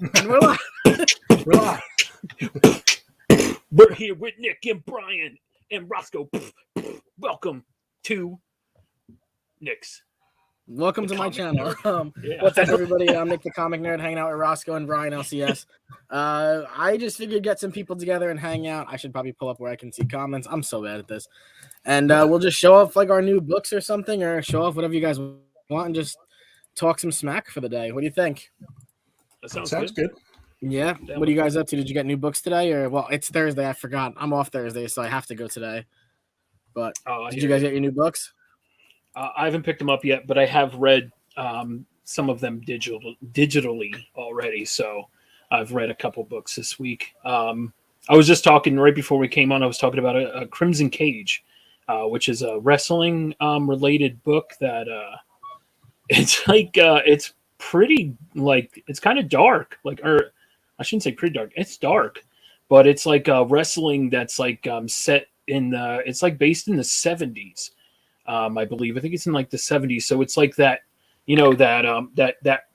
And we're live. We're live. We're here with Nick and Brian and Roscoe. Welcome to Nick's. Welcome to my channel. Yeah. What's up, everybody? I'm Nick the Comic Nerd, hanging out with Roscoe and Brian LCS. I just figured get some people together and hang out. I should probably pull up where I can see comments. I'm so bad at this. And we'll just show off like our new books or something, or show off whatever you guys want and just talk some smack for the day. What do you think? That sounds good. Yeah. What are you guys up to? Did you get new books today? Or, well, it's Thursday. I forgot. I'm off Thursday, so I have to go today. But did you guys get your new books? I haven't picked them up yet, but I have read some of them digitally already. So I've read a couple books this week. I was just talking right before we came on. I was talking about a Crimson Cage, which is a wrestling related book that it's like it's pretty like it's kind of dark, like, or I shouldn't say pretty dark. It's dark, but it's like wrestling that's like set in the. It's like based in the 70s. I believe. I think it's in like the 70s. So it's like that, you know, that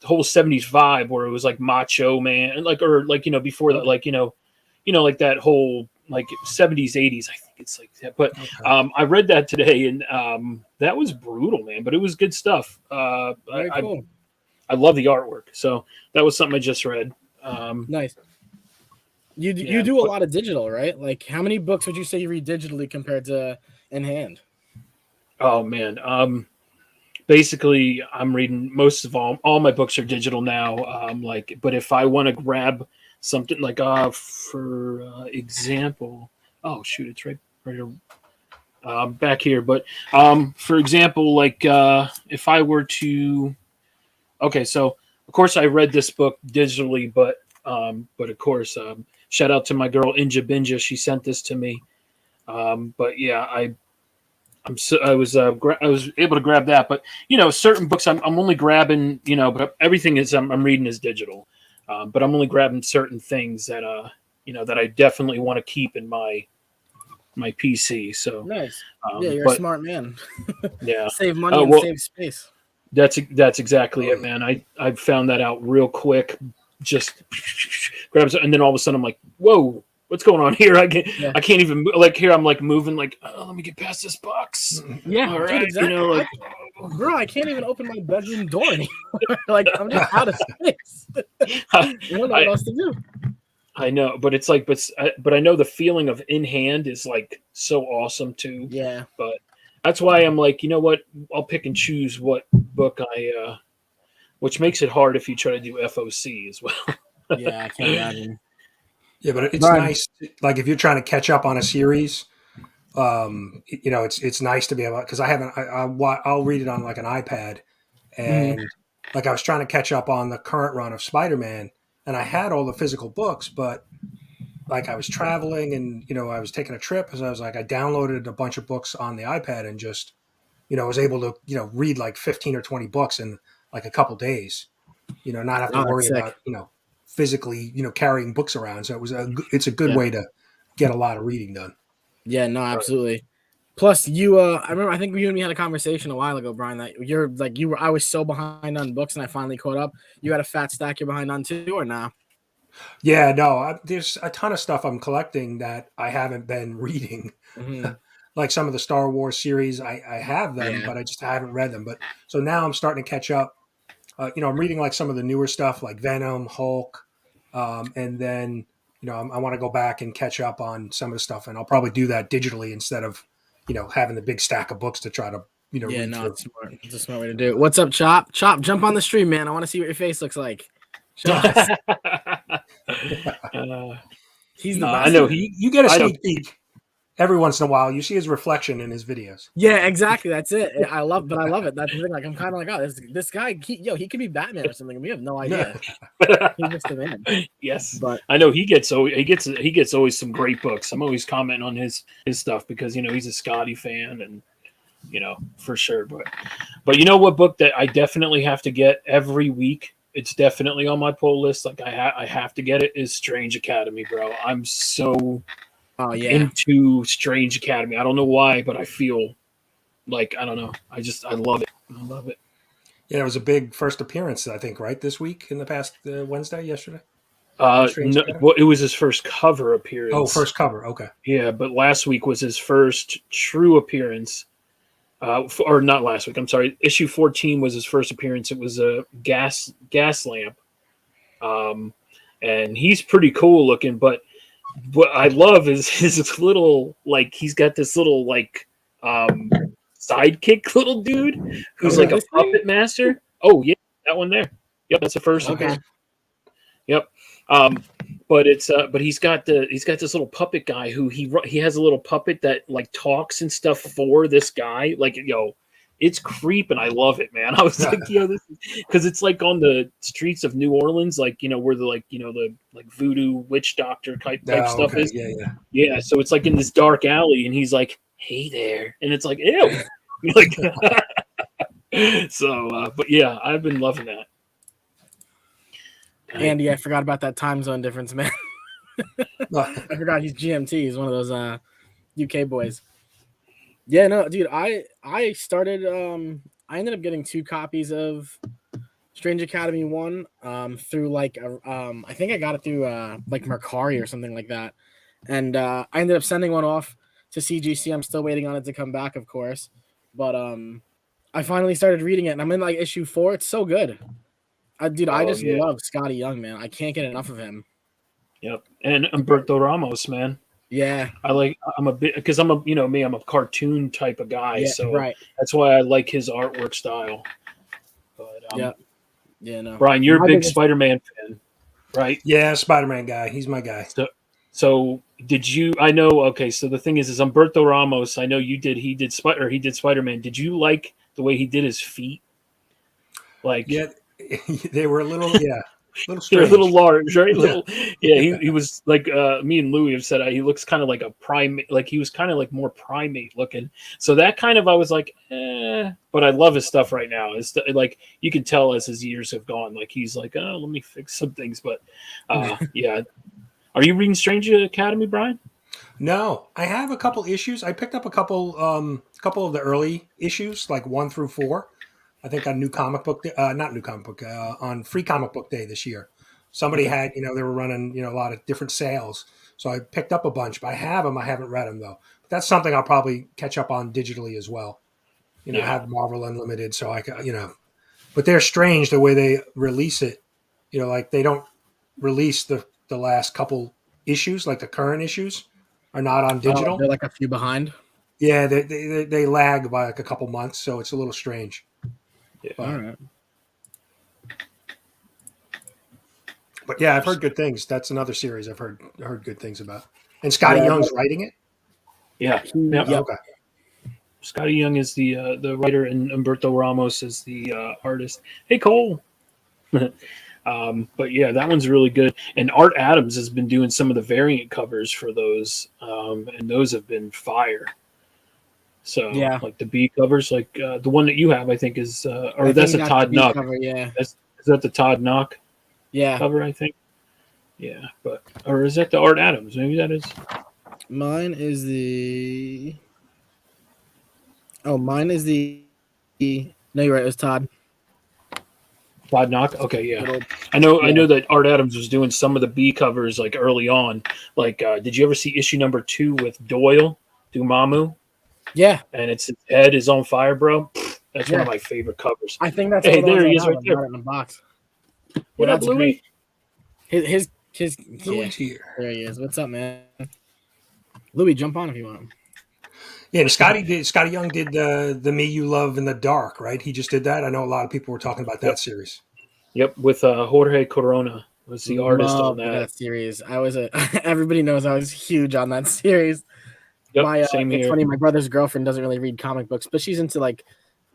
whole 70s vibe where it was like Macho Man, like, or like, you know, before that, like, you know, like that whole like 70s, 80s. I think it's like that. But I read that today, and that was brutal, man. But it was good stuff. Very cool. I love the artwork. So that was something I just read. Nice. You do a lot of digital, right? Like, how many books would you say you read digitally compared to in hand? Oh man. Basically I'm reading most of all my books are digital now. Like, but if I want to grab something like for example, oh shoot, it's right here, back here. But for example, like if I were to, okay, so of course I read this book digitally, but of course, shout out to my girl Inja Binja, she sent this to me. But yeah, I was able to grab that, but you know, certain books I'm only grabbing, you know, but everything is I'm reading is digital, but I'm only grabbing certain things that you know, that I definitely want to keep in my PC. So nice. Yeah, you're a smart man. Yeah, save money and save space. That's exactly it, man. I found that out real quick. Just grabs it, and then all of a sudden I'm like, whoa. What's going on here? I can't even move. Like here, I'm like moving. Like, oh, let me get past this box. Yeah, all dude, right. Exactly. You know, like, bro, I can't even open my bedroom door anymore. Like, I'm just out of space. I don't know what else to do. I know, but it's like, but I know the feeling of in hand is like so awesome too. Yeah, but that's why I'm like, you know what? I'll pick and choose what book which makes it hard if you try to do FOC as well. Yeah, I can't imagine. Yeah, but it's nice. Like if you're trying to catch up on a series, you know, it's nice to be able, because I haven't. I'll read it on like an iPad, and like I was trying to catch up on the current run of Spider-Man, and I had all the physical books, but like I was traveling, and you know, I was taking a trip, so I was like, I downloaded a bunch of books on the iPad, and just, you know, was able to, you know, read like 15 or 20 books in like a couple days, you know, not have to worry about, you know, physically, you know, carrying books around. So it's a good way to get a lot of reading done. Yeah, no, absolutely. Plus, you, I remember, I think you and me had a conversation a while ago, Brian, that you're like, I was so behind on books and I finally caught up. You had a fat stack you're behind on too, or not? Yeah, no, there's a ton of stuff I'm collecting that I haven't been reading. Like some of the Star Wars series, I have them, but I haven't read them. But so now I'm starting to catch up. You know, I'm reading like some of the newer stuff like Venom, Hulk, and then, you know, I want to go back and catch up on some of the stuff, and I'll probably do that digitally instead of, you know, having the big stack of books to try to, you know, read through. It's smart. It's a smart way to do it. What's up, Chop? Chop, jump on the stream, man. I want to see what your face looks like. He's the best. I know you get a sneak peek every once in a while. You see his reflection in his videos. Yeah, exactly. That's it. I love it. That's the thing. Like, I'm kind of like, oh, this guy, he could be Batman or something. We have no idea. He's just a man. Yes, but I know he gets always some great books. I'm always commenting on his stuff because, you know, he's a Scotty fan, and you know, for sure. But you know what book that I definitely have to get every week? It's definitely on my pull list. Like I have to get it. Is Strange Academy, bro. I'm so into Strange Academy. I don't know why, but I feel like, I don't know. I love it. I love it. Yeah, it was a big first appearance, I think, right this week in the past Wednesday, yesterday. No, well, it was his first cover Oh, appearance. first cover. Okay. Yeah, but last week was his first true appearance. Or not last week. I'm sorry. Issue 14 was his first appearance. It was a gas lamp, and he's pretty cool looking. But what I love is his little like he's got this little like sidekick little dude who's like a This thing? puppet master. Oh yeah, that one there. Yep, that's the first one. Okay. Yep. But it's but he's got this little puppet guy who he has a little puppet that like talks and stuff for this guy. Like it's creeping. I love it, man. I was like, this because it's like on the streets of New Orleans, like where the the like voodoo witch doctor type stuff is. Yeah. So it's like in this dark alley, and he's like, "Hey there," and it's like, ew, like. So, but yeah, I've been loving that. Andy, I forgot about that time zone difference, man. I forgot he's GMT. He's one of those UK boys. Yeah, no, dude. I started. I ended up getting 2 copies of Strange Academy 1 through like I think I got it through like Mercari or something like that, and I ended up sending one off to CGC. I'm still waiting on it to come back, of course, but I finally started reading it, and I'm in like issue 4. It's so good. Dude, I just love Scotty Young, man. I can't get enough of him. Yep, and Humberto Ramos, man. Yeah, I'm a bit because I'm a cartoon type of guy, so that's why I like his artwork style. But no. Brian, you're a big Spider-Man fan, right? Yeah, Spider-Man guy. He's my guy. So did you? I know. Okay, so the thing is Humberto Ramos. I know you did. He did Spider-Man. Did you like the way he did his feet? Like they were a little strange. They're a little large, right? He was like me and Louie have said he looks kind of like a primate, like he was kind of like more primate looking. So that kind of I was like, but I love his stuff right now. It's like you can tell as his years have gone, like he's like, oh, let me fix some things. But yeah, are you reading Strange Academy, Brian? No, I have a couple issues. I picked up a couple of the early issues, like 1 through 4. I think on on Free Comic Book Day this year. Somebody had, they were running, a lot of different sales. So I picked up a bunch, but I have them. I haven't read them though. But that's something I'll probably catch up on digitally as well. I have Marvel Unlimited, so I can, but they're strange the way they release it. Like they don't release the last couple issues, like the current issues are not on digital. They're like a few behind. Yeah, they lag by like a couple months, so it's a little strange. Yeah. All right. But yeah, I've heard good things. That's another series I've heard good things about. And Scotty Young's writing it? Yeah. Okay. Scotty Young is the writer, and Humberto Ramos is the artist. Hey, Cole. But yeah, that one's really good. And Art Adams has been doing some of the variant covers for those, and those have been fire. So like the B covers, like the one that you have, I think is, or that's a Todd Knock. Cover, yeah. Is that the Todd Knock? Yeah. Cover, I think. Yeah, or is that the Art Adams? Maybe that is. Mine is the. Oh, mine is the. No, you're right. It was Todd. Todd Knock. Okay, yeah. I know that Art Adams was doing some of the B covers like early on. Like, did you ever see issue number 2 with Doyle Dumamu? Yeah. And his head is on fire, bro. That's one of my favorite covers. I think that's there he is right there in the box. What up, Louie? His Louie's here. There he is. What's up, man? Louie, jump on if you want. Yeah, Scotty Young did the Me You Love in the Dark, right? He just did that. I know a lot of people were talking about that series. Yep, with Jorge Corona was the artist on that series. I was everybody knows I was huge on that series. Yep, same here. It's funny. My brother's girlfriend doesn't really read comic books, but she's into like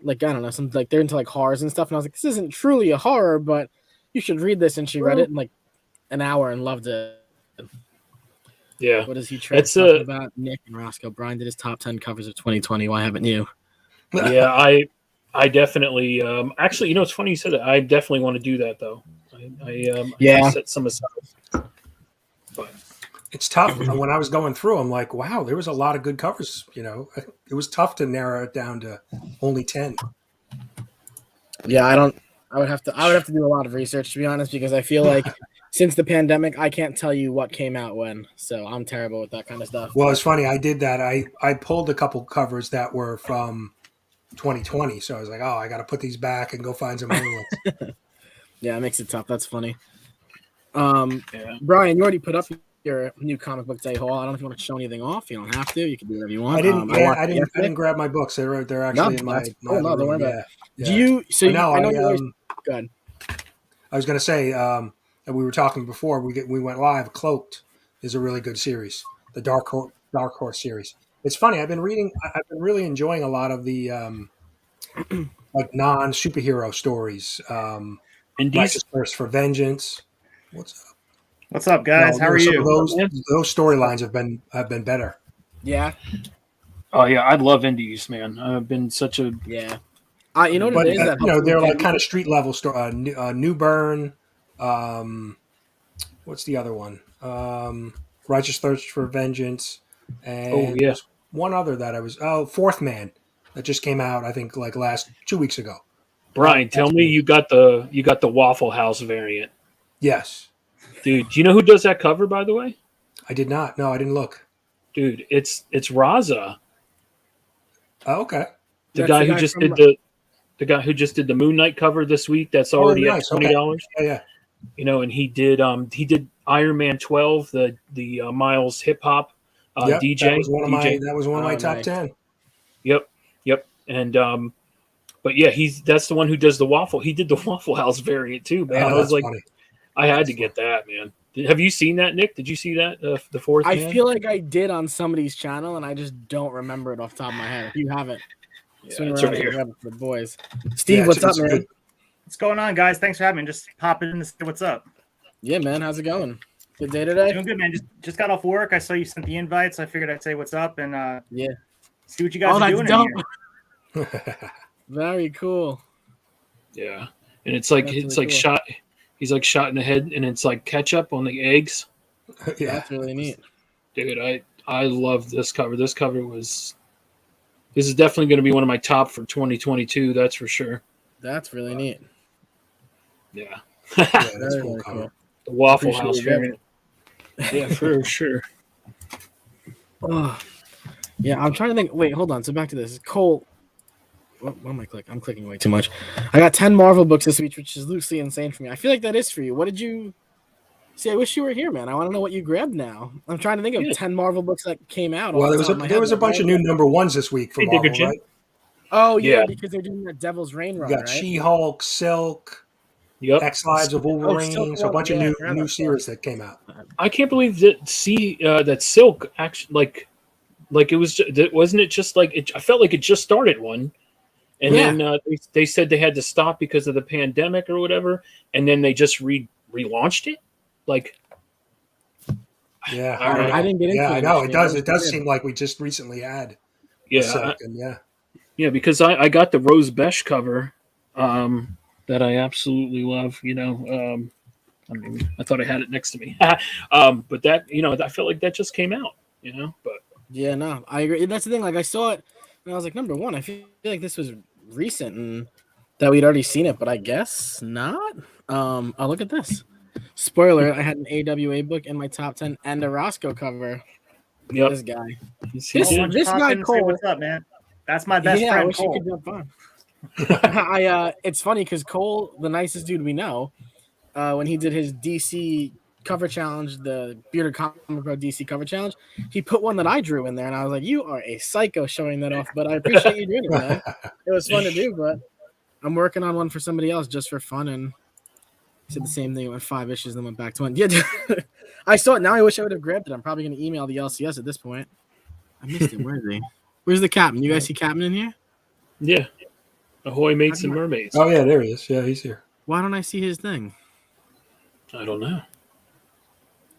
I don't know, some like they're into like horrors and stuff. And I was like, this isn't truly a horror, but you should read this. And she read it in like an hour and loved it. Yeah. What is he talking about? Nick and Roscoe. Brian did his top 10 covers of 2020. Why haven't you? Yeah, I definitely. Actually, it's funny you said that. I definitely want to do that though. I set some aside. But it's tough. When I was going through, I'm like, wow, there was a lot of good covers. It was tough to narrow it down to only 10. Yeah, I don't. I would have to do a lot of research to be honest, because I feel like since the pandemic, I can't tell you what came out when. So I'm terrible with that kind of stuff. Well, it's funny. I did that. I pulled a couple covers that were from 2020. So I was like, oh, I got to put these back and go find some other ones. Yeah, it makes it tough. That's funny. Yeah. Brian, you already put up your new comic book day haul. I don't know if you want to show anything off. You don't have to. You can do whatever you want. I didn't grab my books. They're actually in my cool. No, don't worry about it. Yeah. Do you? So you, no, I know you're good. I was going to say, and we were talking before we went live. Cloaked is a really good series, the Dark Horse series. It's funny. I've been really enjoying a lot of the like non superhero stories. Indies Thirst for Vengeance. What's up, guys? How are you? Those storylines have been better. Yeah. Oh yeah, I love indies, man. I've been such a You know what it is? They're like kind of street level story. New Burn. What's the other one? Righteous Thirst for Vengeance. And there's one other that I was. Fourth Man, that just came out. I think like 2 weeks ago. Brian, tell me you got the Waffle House variant. Yes, dude. Do you know who does that cover? By the way, I did not. No, I didn't look. Dude, it's Raza. Oh, okay. The guy who just did the Moon Knight cover this week. That's already at $20. Okay. Yeah. You know, and he did Iron Man 12, the Miles hip hop DJ. That was one of my top 10. Yep. And but yeah, that's the one who does the waffle. He did the Waffle House variant too, man. I was like, funny. I had to get that, man. Have you seen that, Nick? Did you see that the fourth? I feel like I did on somebody's channel, and I just don't remember it off the top of my head. If you haven't, it's right here for the boys. Steve, what's up, man? What's going on, guys? Thanks for having me. Just popping in to say what's up. Yeah, man. How's it going? Good day today? Doing good, man. Just got off work. I saw you sent the invite, so I figured I'd say what's up and see what you guys are doing in here. Very cool. Yeah, and it's like shot. He's like shot in the head, and it's like ketchup on the eggs. Yeah, that's really neat, dude. I love this cover. This is definitely going to be one of my top for 2022. That's for sure. That's really neat. Yeah, that's cool. The Waffle House variant. Yeah, for sure. Oh, yeah, I'm trying to think. Wait, hold on. So back to this. Cole. What am I clicking? I'm clicking way too much. I got 10 Marvel books this week, which is loosely insane for me. I feel like that is for you. What did you see? I wish you were here, man. I want to know what you grabbed now. I'm trying to think of 10 Marvel books that came out. Well, there was a bunch of new number ones this week for Marvel, right? Oh, yeah, because they're doing that Devil's Reign run, right? She-Hulk, Silk, X Lives of Wolverine, so a bunch of new series that came out. I can't believe that Silk actually like it was. Wasn't it just like it? I felt like it just started one. And then they said they had to stop because of the pandemic or whatever, and then they just relaunched it. Like, I didn't get into it. I know it does. It does seem like we just recently had. Because I got the Rose Besh cover that I absolutely love. You know, I thought I had it next to me, but that I felt like that just came out. You know, but yeah, no, I agree. That's the thing. Like I saw it. And I was like, number one, I feel like this was recent and that we'd already seen it, but I guess not. Oh, look at this. Spoiler, I had an AWA book in my top 10 and a Roscoe cover. Yep. This guy. This guy, Cole. What's up, man? That's my best friend, I wish Cole. you could jump on. It's funny because Cole, the nicest dude we know, when he did his DC cover challenge, the Bearded Comic Pro DC cover challenge, he put one that I drew in there, and I was like, "You are a psycho showing that off." But I appreciate you doing it, man. It was fun to do, but I'm working on one for somebody else just for fun. And he said the same thing. It went 5 issues, then went back to one. Yeah, I saw it. Now I wish I would have grabbed it. I'm probably going to email the LCS at this point. I missed it. Where is he? Where's the captain? You guys see Captain in here? Yeah. Ahoy, mates and mermaids. Oh yeah, there he is. Yeah, he's here. Why don't I see his thing? I don't know.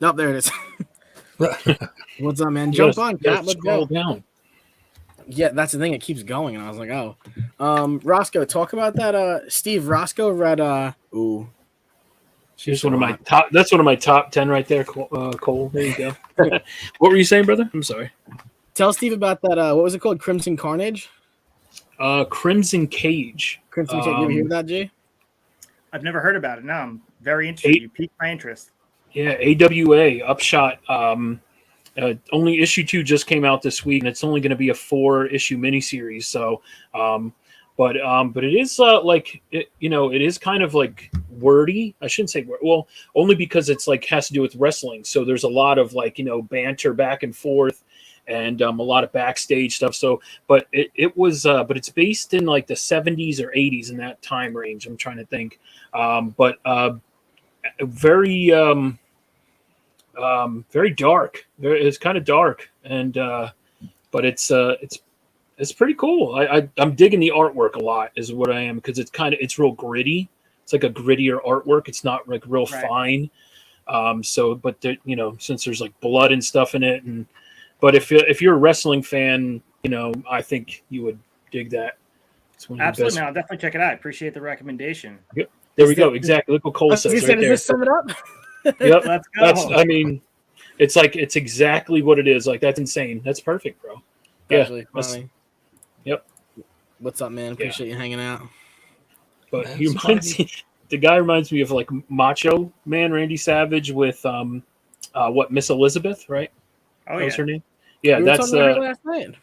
Nope, there it is. What's up, man? Jump on, Cap. Let's go. Down. Yeah, that's the thing. It keeps going, and I was like, oh. Roscoe, talk about that. Steve, Roscoe read. Ooh. She's one of my top. That's one of my top 10 right there, Cole. There you go. What were you saying, brother? I'm sorry. Tell Steve about that. What was it called? Crimson Carnage. Crimson Cage. Crimson Cage. You ever hear that, G? I've never heard about it. No, I'm very interested. You piqued my interest. Yeah, AWA Upshot. Only issue 2 just came out this week, and it's only going to be a 4-issue miniseries. So, but it is it is kind of like wordy. I shouldn't say well, only because it's like has to do with wrestling. So there's a lot of banter back and forth, and a lot of backstage stuff. So, but it's based in like the 70s or 80s in that time range. I'm trying to think, very very dark. It's kind of dark, and but it's pretty cool. I'm digging the artwork a lot, is what I am, because it's real gritty. It's like a grittier artwork. It's not like real fine. Since there's like blood and stuff in it, but if you're a wrestling fan, I think you would dig that. Absolutely, man. I'll definitely check it out. I appreciate the recommendation. Yep. There we go. Exactly. Look what Cole says. Does this sum it up? Yep. Let's go. It's exactly what it is. Like, that's insane. That's perfect, bro. Yeah. Yep. What's up, man? Appreciate you hanging out. But the guy reminds me of like Macho Man Randy Savage with Miss Elizabeth, right? Oh, that was her name. Yeah, that's last night.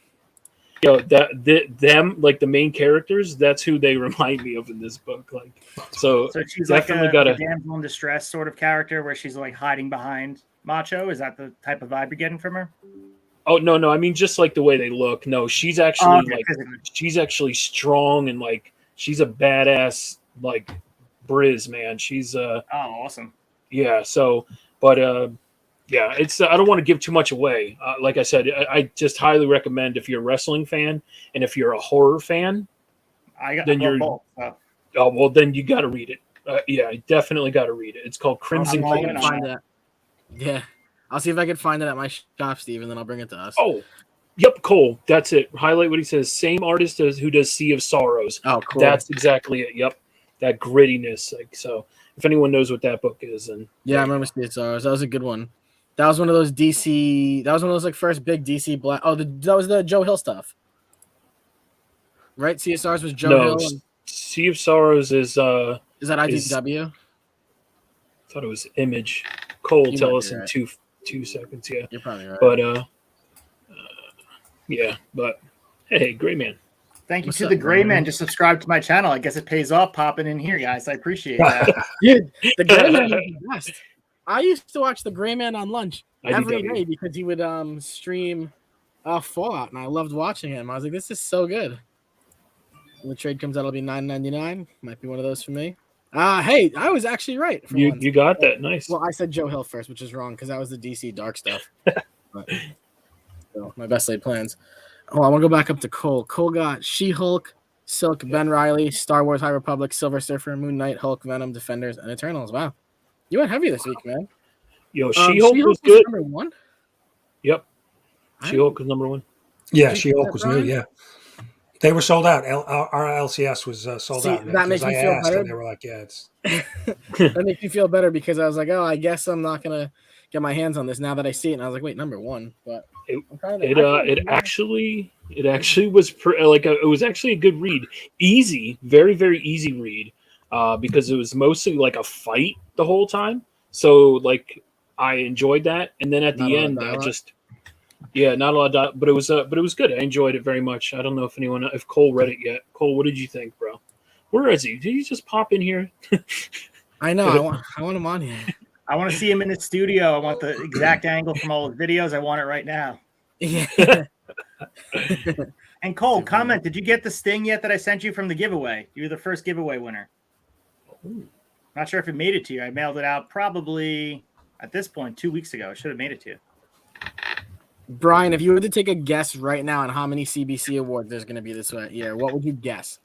Them, like the main characters, that's who they remind me of in this book. Like, so she's definitely like a damsel in distress sort of character where she's like hiding behind Macho. Is that the type of vibe you're getting from her? Oh no, I mean just like the way they look. No, she's actually she's actually strong, and like she's a badass like Briz, man. She's awesome. Yeah. So, but yeah, it's I don't want to give too much away. Like I said, I just highly recommend if you're a wrestling fan and if you're a horror fan, then you got to read it. Yeah, definitely got to read it. It's called Crimson Cage. Yeah, I'll see if I can find it at my shop, Steve, and then I'll bring it to us. Oh, yep, Cole. That's it. Highlight what he says. Same artist who does Sea of Sorrows. Oh, cool. That's exactly it. Yep, that grittiness. Like, so, if anyone knows what that book is, and yeah, I remember Sea of Sorrows. That was a good one. That was one of those DC. That was one of those like first big DC black. Oh, that was the Joe Hill stuff, right? Sea of Sorrows was Joe Hill. And... Sea of Sorrows is that IDW? I thought it was Image. Cole, tell us in 2 seconds. Yeah, you're probably right. But yeah, but hey, Gray Man. Thank you to the Gray Man. Just subscribe to my channel. I guess it pays off popping in here, guys. I appreciate that. Dude, the Gray Man is the best. I used to watch the Gray Man on lunch every day because he would stream Fallout, and I loved watching him. I was like, this is so good. When the trade comes out, it'll be $9.99. Might be one of those for me. Hey, I was actually right. You got that. Nice. Well, I said Joe Hill first, which is wrong because that was the DC dark stuff. So my best laid plans. Oh, I want to go back up to Cole. Cole got She-Hulk, Silk, Ben Reilly, Star Wars High Republic, Silver Surfer, Moon Knight, Hulk, Venom, Defenders, and Eternals. Wow. You went heavy this week, man. Yo, She-Hulk was good. Number 1? Yep. She-Hulk was number 1. Yeah, She-Hulk was new, yeah. They were sold out. Our LCS was sold out. That makes me feel better. They were like, yeah, it's... That makes me feel better because I was like, oh, I guess I'm not going to get my hands on this now that I see it. And I was like, wait, number 1. But it actually was it was actually a good read. Easy, very, very easy read because it was mostly like a fight the whole time. So like I enjoyed that. And then at the end, not a lot of but it was good. I enjoyed it very much. I don't know if Cole read it yet. Cole, what did you think, bro? Where is he? Did he just pop in here? I know. I want him on here. I want to see him in the studio. I want the exact angle from all his videos. I want it right now. Yeah. And Cole, comment. Did you get the sting yet that I sent you from the giveaway? You were the first giveaway winner. Ooh. Not sure if it made it to you. I mailed it out probably at this point 2 weeks ago. I should have made it to you. Brian, if you were to take a guess right now on how many CBC awards there's going to be this year, what would you guess?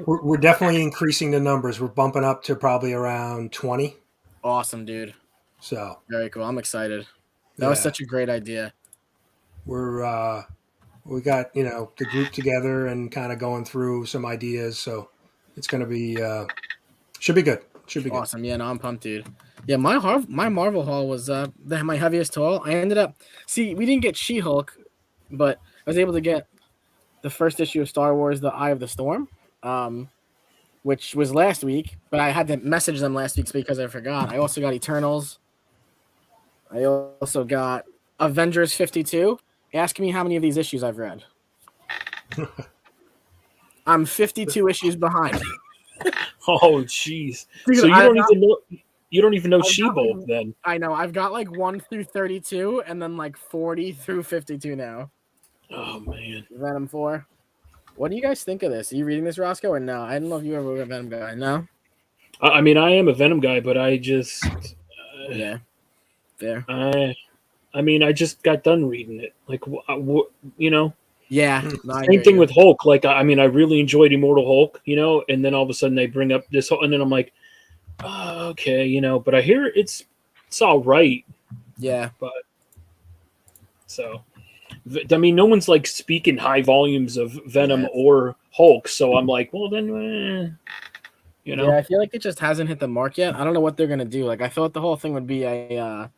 We're definitely increasing the numbers. We're bumping up to probably around 20. Awesome, dude. So very cool. I'm excited. That was such a great idea. We got the group together and kind of going through some ideas. So it's going to be should be good. Should be awesome. Good. Yeah, no, I'm pumped, dude. Yeah, my Marvel haul was my heaviest haul. I ended up we didn't get She-Hulk, but I was able to get the first issue of Star Wars: The Eye of the Storm, which was last week, but I had to message them last week because I forgot. I also got Eternals. I also got Avengers 52. Ask me how many of these issues I've read. I'm 52 issues behind. Oh, jeez. Dude, So you don't even know She-Hulk then. I know. I've got like 1 through 32 and then like 40 through 52 now. Oh, man. Venom 4. What do you guys think of this? Are you reading this, Roscoe, or no? I don't know if you ever were a Venom guy. No? I mean, I am a Venom guy, but I just... yeah. Fair. I mean, I just got done reading it. Like, you know? Yeah. No, same thing with Hulk. Like, I mean, I really enjoyed Immortal Hulk, you know? And then all of a sudden they bring up this whole... And then I'm like, oh, okay, you know? But I hear it's all right. Yeah. But... So... I mean, no one's like speaking high volumes of Venom or Hulk, so I'm like, well, then, you know. Yeah, I feel like it just hasn't hit the mark yet. I don't know what they're gonna do. Like, I thought the whole thing would be I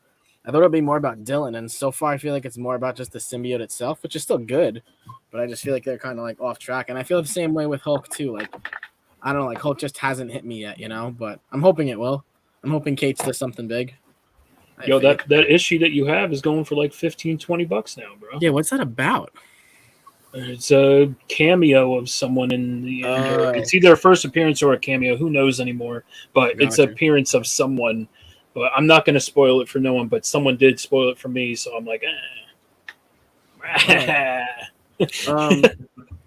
thought it'd be more about Dylan, and so far I feel like it's more about just the symbiote itself, which is still good, but I just feel like they're kind of like off track, and I feel the same way with Hulk too. Like, I don't know, like Hulk just hasn't hit me yet, you know. But I'm hoping it will. I'm hoping Kate's does something big. Yo, that issue that you have is going for like $15-$20 now, bro. Yeah, what's that about? It's a cameo of someone in the end. Or it's either a first appearance or a cameo. Who knows anymore? But it's an appearance of someone. But I'm not going to spoil it for no one. But someone did spoil it for me, so I'm like,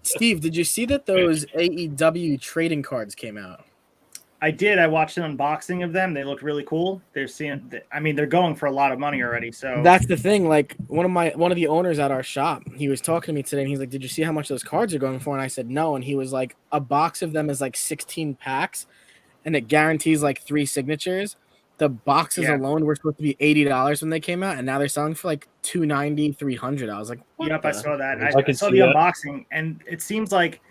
Steve, did you see that those AEW trading cards came out? I did. I watched an unboxing of them. They look really cool. They're going for a lot of money already. So that's the thing. Like one of the owners at our shop, he was talking to me today, and he's like, "Did you see how much those cards are going for?" And I said, "No." And he was like, "A box of them is like 16 packs, and it guarantees like 3 signatures. The boxes alone were supposed to be $80 when they came out, and now they're selling for like $290, $300." I was like, "Yep, I saw that. I saw the unboxing, and it seems like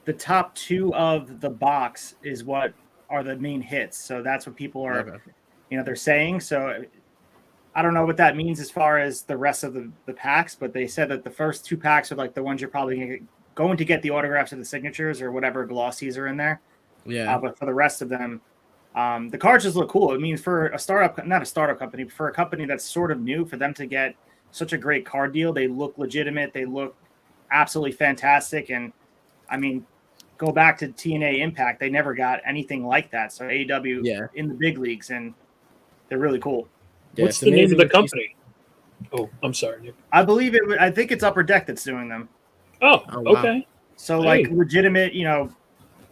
the top 2 of the box is what are the main hits. So that's what people are, they're saying. So I don't know what that means as far as the rest of the packs, but they said that the first 2 packs are like the ones you're probably going to get the autographs of the signatures or whatever glossies are in there. Yeah. But for the rest of them, the cards just look cool. I mean, for not a startup company, but for a company that's sort of new, for them to get such a great card deal, they look legitimate. They look absolutely fantastic. And I mean, go back to TNA Impact, they never got anything like that. So AEW in the big leagues, and they're really cool. Yeah, what's the name of the company? Oh, I'm sorry, Nick. I think it's Upper Deck that's doing them. Oh wow. Okay. So like legitimate,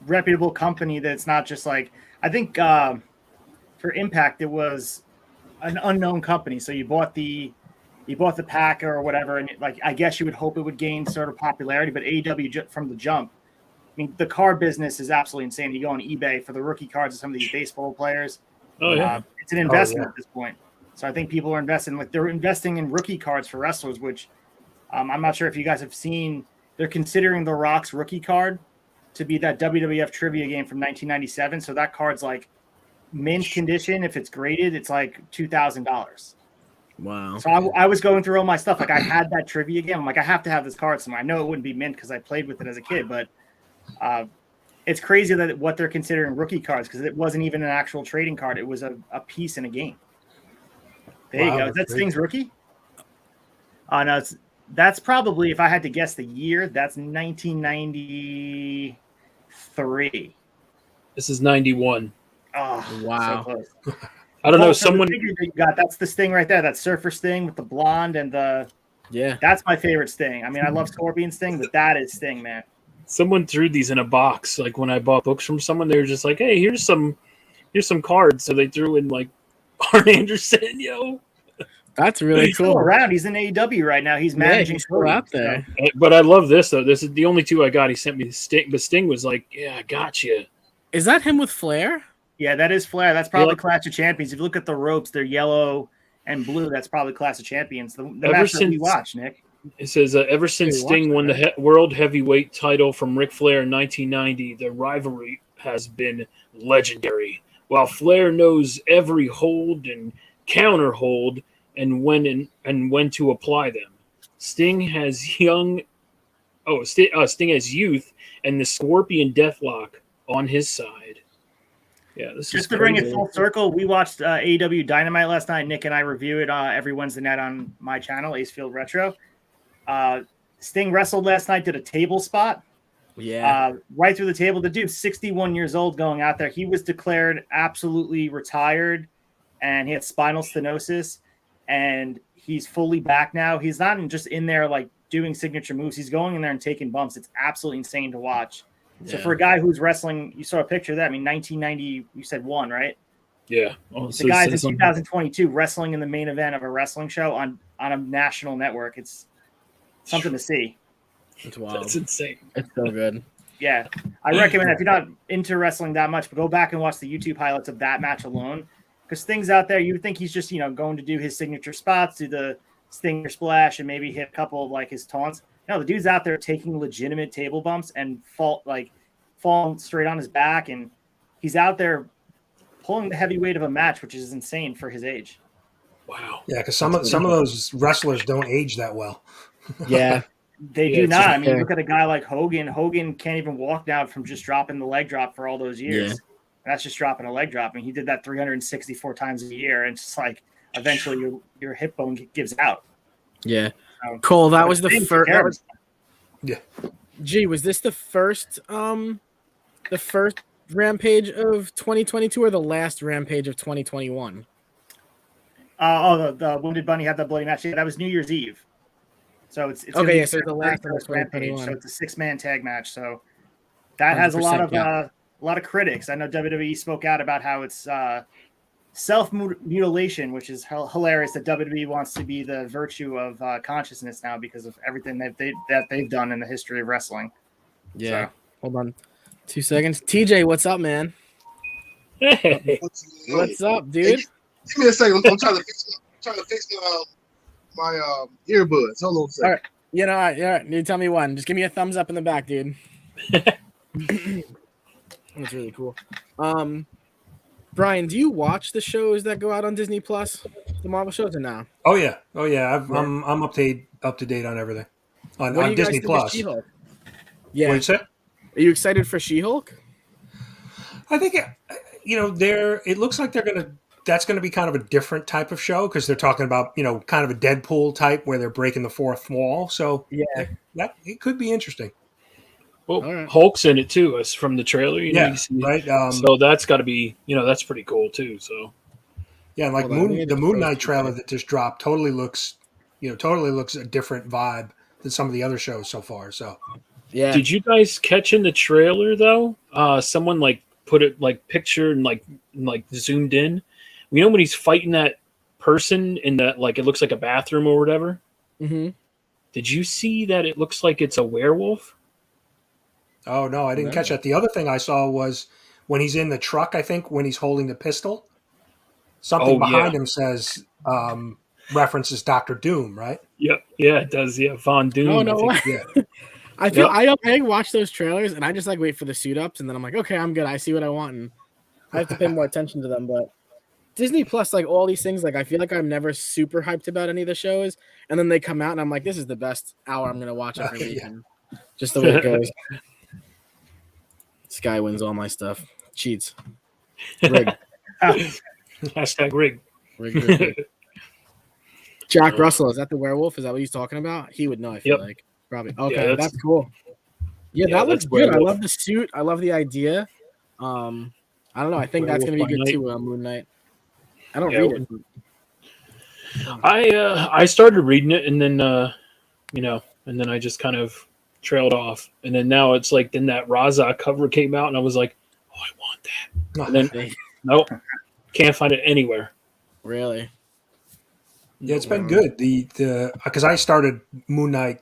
reputable company that's not just like, I think for Impact it was an unknown company. So you bought the pack or whatever, and like I guess you would hope it would gain sort of popularity, but AEW from the jump. I mean, the card business is absolutely insane. You go on eBay for the rookie cards of some of these baseball players. Oh, yeah. It's an investment at this point. So I think people are investing. Like they're investing in rookie cards for wrestlers, which I'm not sure if you guys have seen. They're considering The Rock's rookie card to be that WWF trivia game from 1997. So that card's like mint condition. If it's graded, it's like $2,000. Wow. So I was going through all my stuff. Like I had that trivia game. I'm like, I have to have this card somewhere. I know it wouldn't be mint because I played with it as a kid, but it's crazy that what they're considering rookie cards, because it wasn't even an actual trading card. It was a piece in a game. There you go. Is that Sting's rookie? No, that's probably, if I had to guess the year, that's 1993. This is 91. Oh, wow. So close. I don't know. Someone that's the Sting right there. That Surfer Sting with the blonde and the That's my favorite Sting. I mean, I love Scorpion Sting, but that is Sting, man. Someone threw these in a box. Like when I bought books from someone, they were just like, "Hey, here's some cards." So they threw in like Arn Anderson, yo. That's really he's cool. Still around. He's in AEW right now. He's managing. He's still out there. So. But I love this though. This is the only 2 I got. He sent me the Sting, but Sting was like, "Yeah, I got you." Is that him with Flair? Yeah, that is Flair. That's probably Clash of Champions. If you look at the ropes, they're yellow and blue. That's probably Clash of Champions. The match that we watch, Nick. It says, ever since Sting won the World Heavyweight title from Ric Flair in 1990, the rivalry has been legendary. While Flair knows every hold and counter hold and when to apply them, Sting has young Sting as Youth and the Scorpion Deathlock on his side. Yeah, this just is to bring it full circle. We watched AEW Dynamite last night. Nick and I review it every Wednesday night on my channel, Acefield Retro. Sting wrestled last night, did a table spot. Yeah. Right through the table. The dude's 61 years old going out there. He was declared absolutely retired, and he had spinal stenosis, and he's fully back now. He's not just in there like doing signature moves. He's going in there and taking bumps. It's absolutely insane to watch. So for a guy who's wrestling, you saw a picture of that. I mean, 1990, you said one, right? Yeah. The guy's in 2022 wrestling in the main event of a wrestling show on a national network. It's something to see. It's wild. That's insane. It's so good. Yeah. I recommend if you're not into wrestling that much, but go back and watch the YouTube highlights of that match alone. Because Sting's out there, you would think he's just, going to do his signature spots, do the Stinger splash, and maybe hit a couple of like his taunts. No, the dude's out there taking legitimate table bumps and falling straight on his back, and he's out there pulling the heavy weight of a match, which is insane for his age. Wow. Yeah, because some of those wrestlers don't age that well. Yeah. They do not. I mean, look at a guy like Hogan. Hogan can't even walk now from just dropping the leg drop for all those years. Yeah. That's just dropping a leg drop. I mean, he did that 364 times a year, and it's just like eventually your hip bone gives out. Yeah. Cole, that was the first. Yeah. Gee, was this the first Rampage of 2022 or the last Rampage of 2021? The Wounded Bunny had that bloody match. Yeah, that was New Year's Eve. So it's okay. Yeah, so the last Rampage. So it's a 6-man tag match. So that has a lot of critics. I know WWE spoke out about how it's self-mutilation, which is hilarious that WWE wants to be the virtue of consciousness now because of everything that they've done in the history of wrestling. Yeah. So. Hold on 2 seconds. TJ, what's up, man? Hey. What's up, dude? Hey, give me a second. I'm trying to fix my earbuds. Hold on a second. All right. All right. You tell me when. Just give me a thumbs up in the back, dude. That's really cool. Brian, do you watch the shows that go out on Disney Plus, the Marvel shows, or no? Oh yeah. I'm up to date on everything on Disney Plus. Yeah. What did you say? Are you excited for She-Hulk? I think it looks like that's gonna be kind of a different type of show because they're talking about kind of a Deadpool type where they're breaking the fourth wall. So yeah, that it could be interesting. Well, right. Hulk's in it too, as from the trailer. Right. So that's got to be, that's pretty cool too. So, yeah, like the Moon Knight trailer that just dropped totally looks a different vibe than some of the other shows so far. So, yeah. Did you guys catch in the trailer though? Someone put it picture and zoomed in. When he's fighting that person in that it looks like a bathroom or whatever. Mm-hmm. Did you see that? It looks like it's a werewolf. Oh, no, I didn't catch that. The other thing I saw was when he's in the truck, I think, when he's holding the pistol, something behind him says, references Dr. Doom, right? Yep. Yeah, it does. Yeah, Von Doom. Oh, no way. Yeah. I watch those trailers, and I just wait for the suit-ups, and then I'm like, okay, I'm good. I see what I want, and I have to pay more attention to them. But Disney Plus, all these things, I feel like I'm never super hyped about any of the shows, and then they come out, and I'm like, this is the best hour I'm going to watch every week. And just the way it goes. This guy wins all my stuff. Cheats. Rig. Hashtag rig. Rig. Jack Russell, is that the werewolf? Is that what he's talking about? He would know, I feel like. Probably. Okay, yeah, that's cool. Yeah, that looks good. Werewolf. I love the suit. I love the idea. I don't know. I think that's going to be good too, Moon Knight. I don't read it. I started reading it, and then, and then I just kind of trailed off, and then now it's then that Raza cover came out, and I was like, "Oh, I want that." And then nope, can't find it anywhere. Really? Yeah, it's been good. The because I started Moon Knight,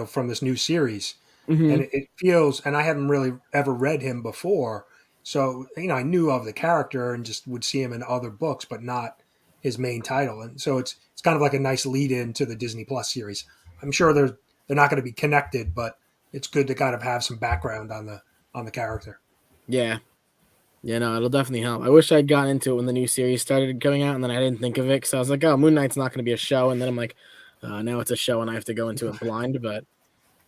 from this new series, and it feels, and I haven't really ever read him before, so I knew of the character and just would see him in other books, but not his main title, and so it's kind of like a nice lead in to the Disney Plus series. I'm sure they're not going to be connected, but it's good to kind of have some background on the character. Yeah. Yeah, no, it'll definitely help. I wish I'd gotten into it when the new series started coming out, and then I didn't think of it because I was like, oh, Moon Knight's not going to be a show, and then I'm like, now it's a show, and I have to go into it blind. But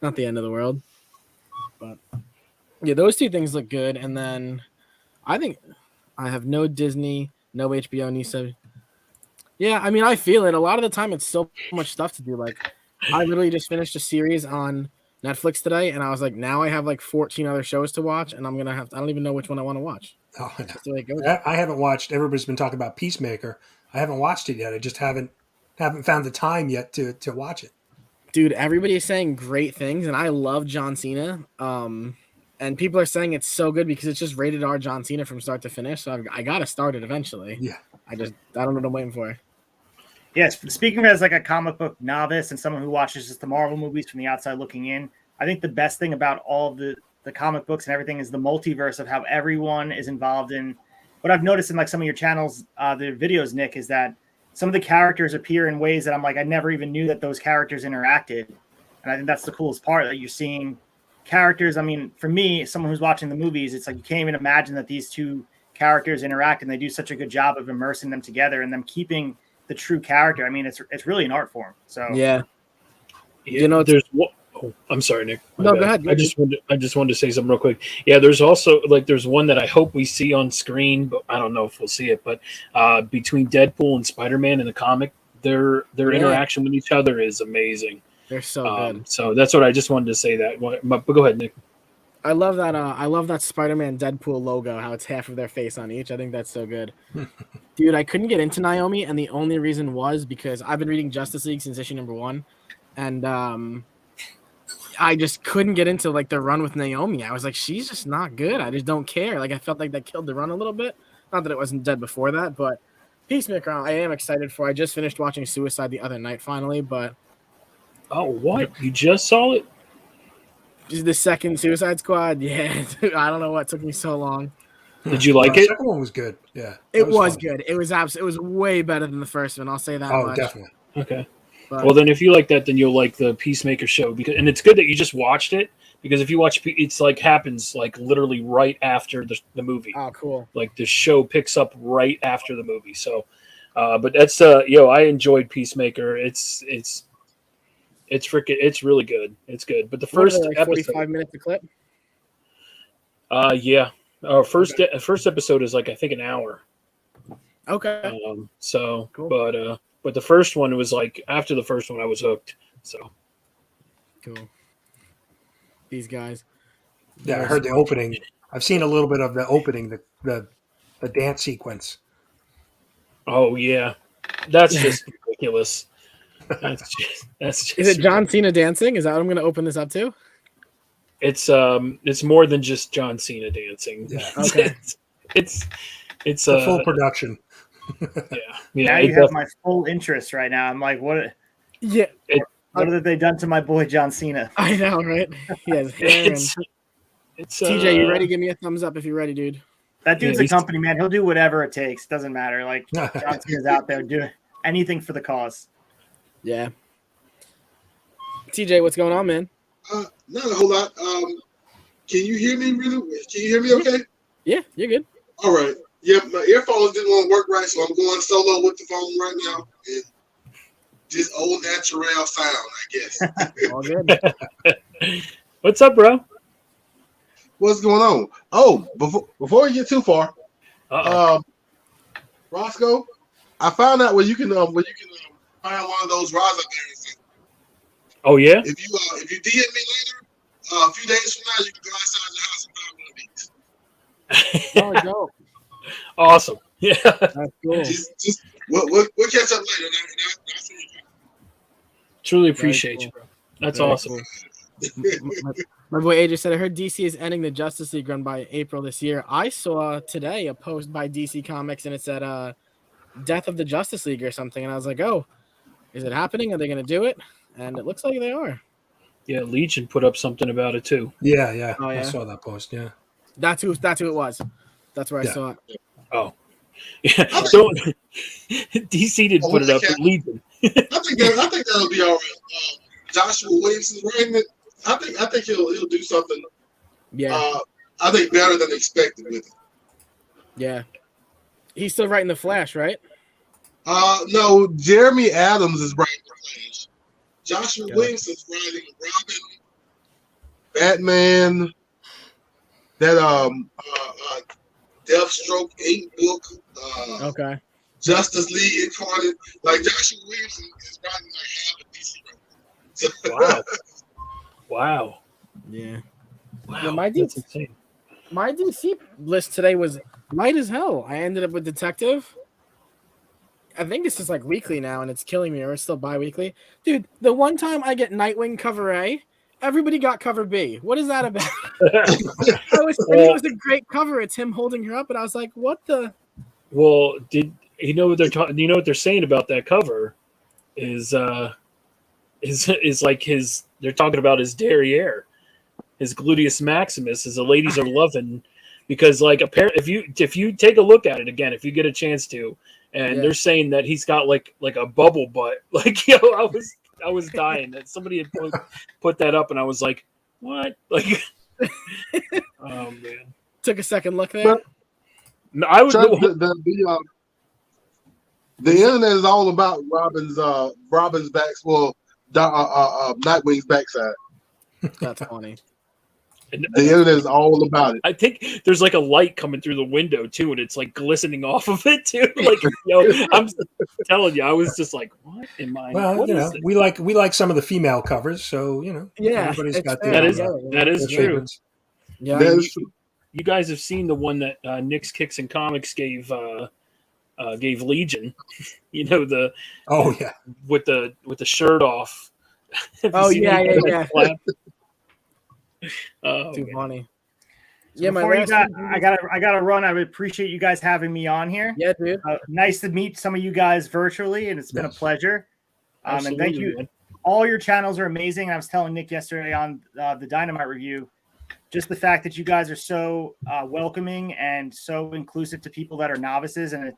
Not the end of the world. But yeah, those two things look good. And then I think I have no Disney, no HBO, Nisa. Yeah, I mean, I feel it. A lot of the time, it's so much stuff to do. Like, I literally just finished a series on Netflix today, and I was like, now I have like 14 other shows to watch, and I'm gonna have. I don't even know which one I want to watch. Oh, no. That's the way it goes. I haven't watched. Everybody's been talking about Peacemaker. I haven't watched it yet. I just haven't found the time yet to watch it. Dude, everybody is saying great things, and I love John Cena. And people are saying it's so good because it's just rated R John Cena from start to finish. So I gotta start it eventually. Yeah, I don't know what I'm waiting for. Yes, speaking as like a comic book novice and someone who watches just the Marvel movies from the outside looking in, I think the best thing about all of the comic books and everything is the multiverse of how everyone is involved in. What I've noticed in like some of your channels, the videos, Nick, is that some of the characters appear in ways that I'm like, I never even knew that those characters interacted. And I think that's the coolest part, that you're seeing characters. I mean, for me, someone who's watching the movies, it's like you can't even imagine that these two characters interact, and they do such a good job of immersing them together and them keeping the true character. I mean, it's really an art form. So Yeah. You know, there's what. Oh, I'm sorry, Nick. No, go ahead. I just wanted to say something real quick. Yeah, there's also there's one that I hope we see on screen, but I don't know if we'll see it. But between Deadpool and Spider-Man in the comic, their interaction with each other is amazing. They're so good. So that's what I just wanted to say. That. But go ahead, Nick. I love that. I love that Spider-Man Deadpool logo. How it's half of their face on each. I think that's so good. Dude, I couldn't get into Naomi, and the only reason was because I've been reading Justice League since issue number 1, and I just couldn't get into like the run with Naomi. I was like, she's just not good. I just don't care. Like, I felt like that killed the run a little bit. Not that it wasn't dead before that, but Peacemaker, I am excited for. I just finished watching Suicide the other night finally, but oh, what? You just saw it? The second Suicide Squad, yeah. I don't know what took me so long. Did you like the it? second one was good. Yeah, it was fun. Good. It was way better than the first one. I'll say that. Oh, much. definitely. Okay. But, well, then if you like that, then you'll like the Peacemaker show, and it's good that you just watched it, because if you watch, it's like happens like literally right after the movie. Oh, cool. Like the show picks up right after the movie. So, but that's I enjoyed Peacemaker. It's really good. It's good. But the first like episode, 45 minutes a clip. Yeah. First episode is like I think an hour. Okay. So, cool. But the first one was like after the first one I was hooked. So cool. These guys. Yeah, I heard the opening. I've seen a little bit of the opening, the dance sequence. Oh yeah, that's just ridiculous. That's just. Is it John Cena dancing? Is that what I'm going to open this up to? It's more than just John Cena dancing. Yeah. Okay. it's a full production. Yeah. Now you have my full interest right now. I'm like, what? Yeah. What have they done to my boy John Cena? I know, right? Yes. It's TJ, you ready? Give me a thumbs up if you're ready, dude. That dude's a company man. He'll do whatever it takes. Doesn't matter. Like John Cena's out there doing anything for the cause. Yeah. TJ, what's going on, man? Not a whole lot. Can you hear me really? Can you hear me okay? Yeah, you're good. All right. Yeah, my earphones didn't want to work right, so I'm going solo with the phone right now. And just old natural sound, I guess. All good. What's up, bro? What's going on? Oh, before we get too far, Roscoe, I found out where you can find one of those Raza berries. Oh yeah. If you DM me later, a few days from now, you can go outside the house and find one of these. Oh, dope. Awesome. Yeah. That's cool. Just we'll catch up later. Truly appreciate you, bro. That's Very awesome. Cool. My boy AJ said, I heard DC is ending the Justice League run by April this year. I saw today a post by DC Comics, and it said Death of the Justice League or something. And I was like, oh, is it happening? Are they going to do it? And it looks like they are. Yeah, Legion put up something about it too. Yeah. Oh, yeah. I saw that post. Yeah. That's who it was. That's where I saw it. Oh. Yeah. So DC did put it up, but Legion. I think that'll be all right. Joshua Williamson's writing it. I think he'll do something. Yeah. I think better than expected with it. Yeah. He's still writing the Flash, right? No, Jeremy Adams is writing the Flash. Joshua Williamson's writing Batman, that Deathstroke 8 book, Okay. Justice League Incarnate. Like Joshua Williamson is writing like half a DC run. So, Wow. Wow. Yeah. Wow. Yeah, my That's DC insane. My DC list today was light as hell. I ended up with Detective. I think this is like weekly now, and it's killing me, or it's still bi-weekly. Dude, the one time I get Nightwing cover A, everybody got cover B. What is that about? And it was a great cover. It's him holding her up, and I was like, what the? Well, did you know what they're talking? You know what they're saying about that cover? Is like his? They're talking about his derriere, his gluteus maximus, as the ladies are loving, because like if you take a look at it again, if you get a chance to, and they're saying that he's got like a bubble butt, like I was dying that somebody had put that up, and I was like, what? Like, oh man, took a second look there. No, I was the internet is all about Robin's backs, well, Nightwing's backside. That's funny. The internet is all about it. I think there's like a light coming through the window too, and it's like glistening off of it too. Like, I'm telling you, I was just like, "What am I?" Well, we like some of the female covers, so everybody's got that is true. Favorites. Yeah, that is true. You guys have seen the one that Nick's Kicks and Comics gave Legion. With the shirt off. Oh yeah. Oh, too funny. So I gotta run. I would appreciate you guys having me on here. Yeah, dude. Nice to meet some of you guys virtually, and it's been a pleasure. And thank you. Man. All your channels are amazing. I was telling Nick yesterday on the Dynamite review, just the fact that you guys are so welcoming and so inclusive to people that are novices, and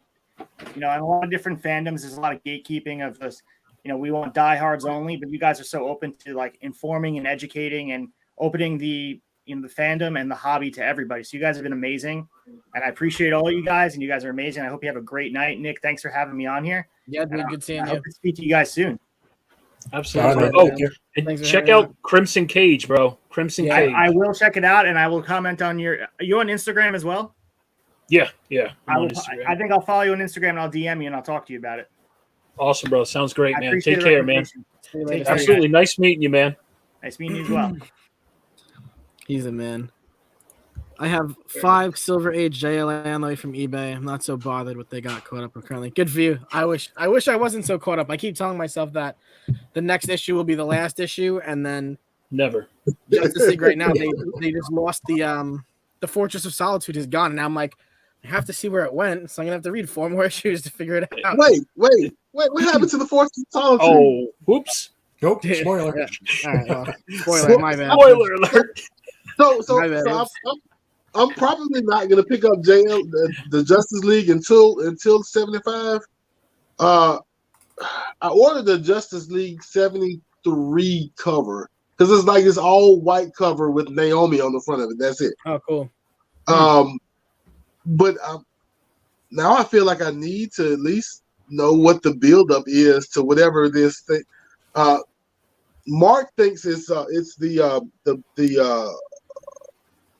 in a lot of different fandoms, there's a lot of gatekeeping of this. We want diehards only, but you guys are so open to like informing and educating and opening the fandom and the hobby to everybody. So you guys have been amazing, and I appreciate all you guys, and you guys are amazing. I hope you have a great night. Nick, thanks for having me on here. Yeah, dude, good seeing you. I hope to speak to you guys soon. Absolutely. And check out Crimson Cage, bro. Crimson Cage. I will check it out, and I will comment on are you on Instagram as well? Yeah. I think I'll follow you on Instagram, and I'll DM you, and I'll talk to you about it. Awesome, bro. Sounds great, man. Take the care, man. Absolutely. Nice meeting you, man. Nice meeting you as well. He's a man. I have 5 Silver Age JLA from eBay. I'm not so bothered what they got caught up with currently. Good for you. I wish I wasn't so caught up. I keep telling myself that the next issue will be the last issue, and then never. Justice League right now, they just lost the Fortress of Solitude is gone, and now I'm like, I have to see where it went, so I'm gonna have to read 4 more issues to figure it out. Wait, what happened to the Fortress of Solitude? Oh, whoops. Nope, spoiler. Yeah. All right, well, spoiler, my bad. Spoiler alert. So I'm probably not gonna pick up the Justice League until 75. I ordered the Justice League 73 cover because it's like this all white cover with Naomi on the front of it. That's it. Oh, cool. But now I feel like I need to at least know what the buildup is to whatever this thing. Mark thinks it's the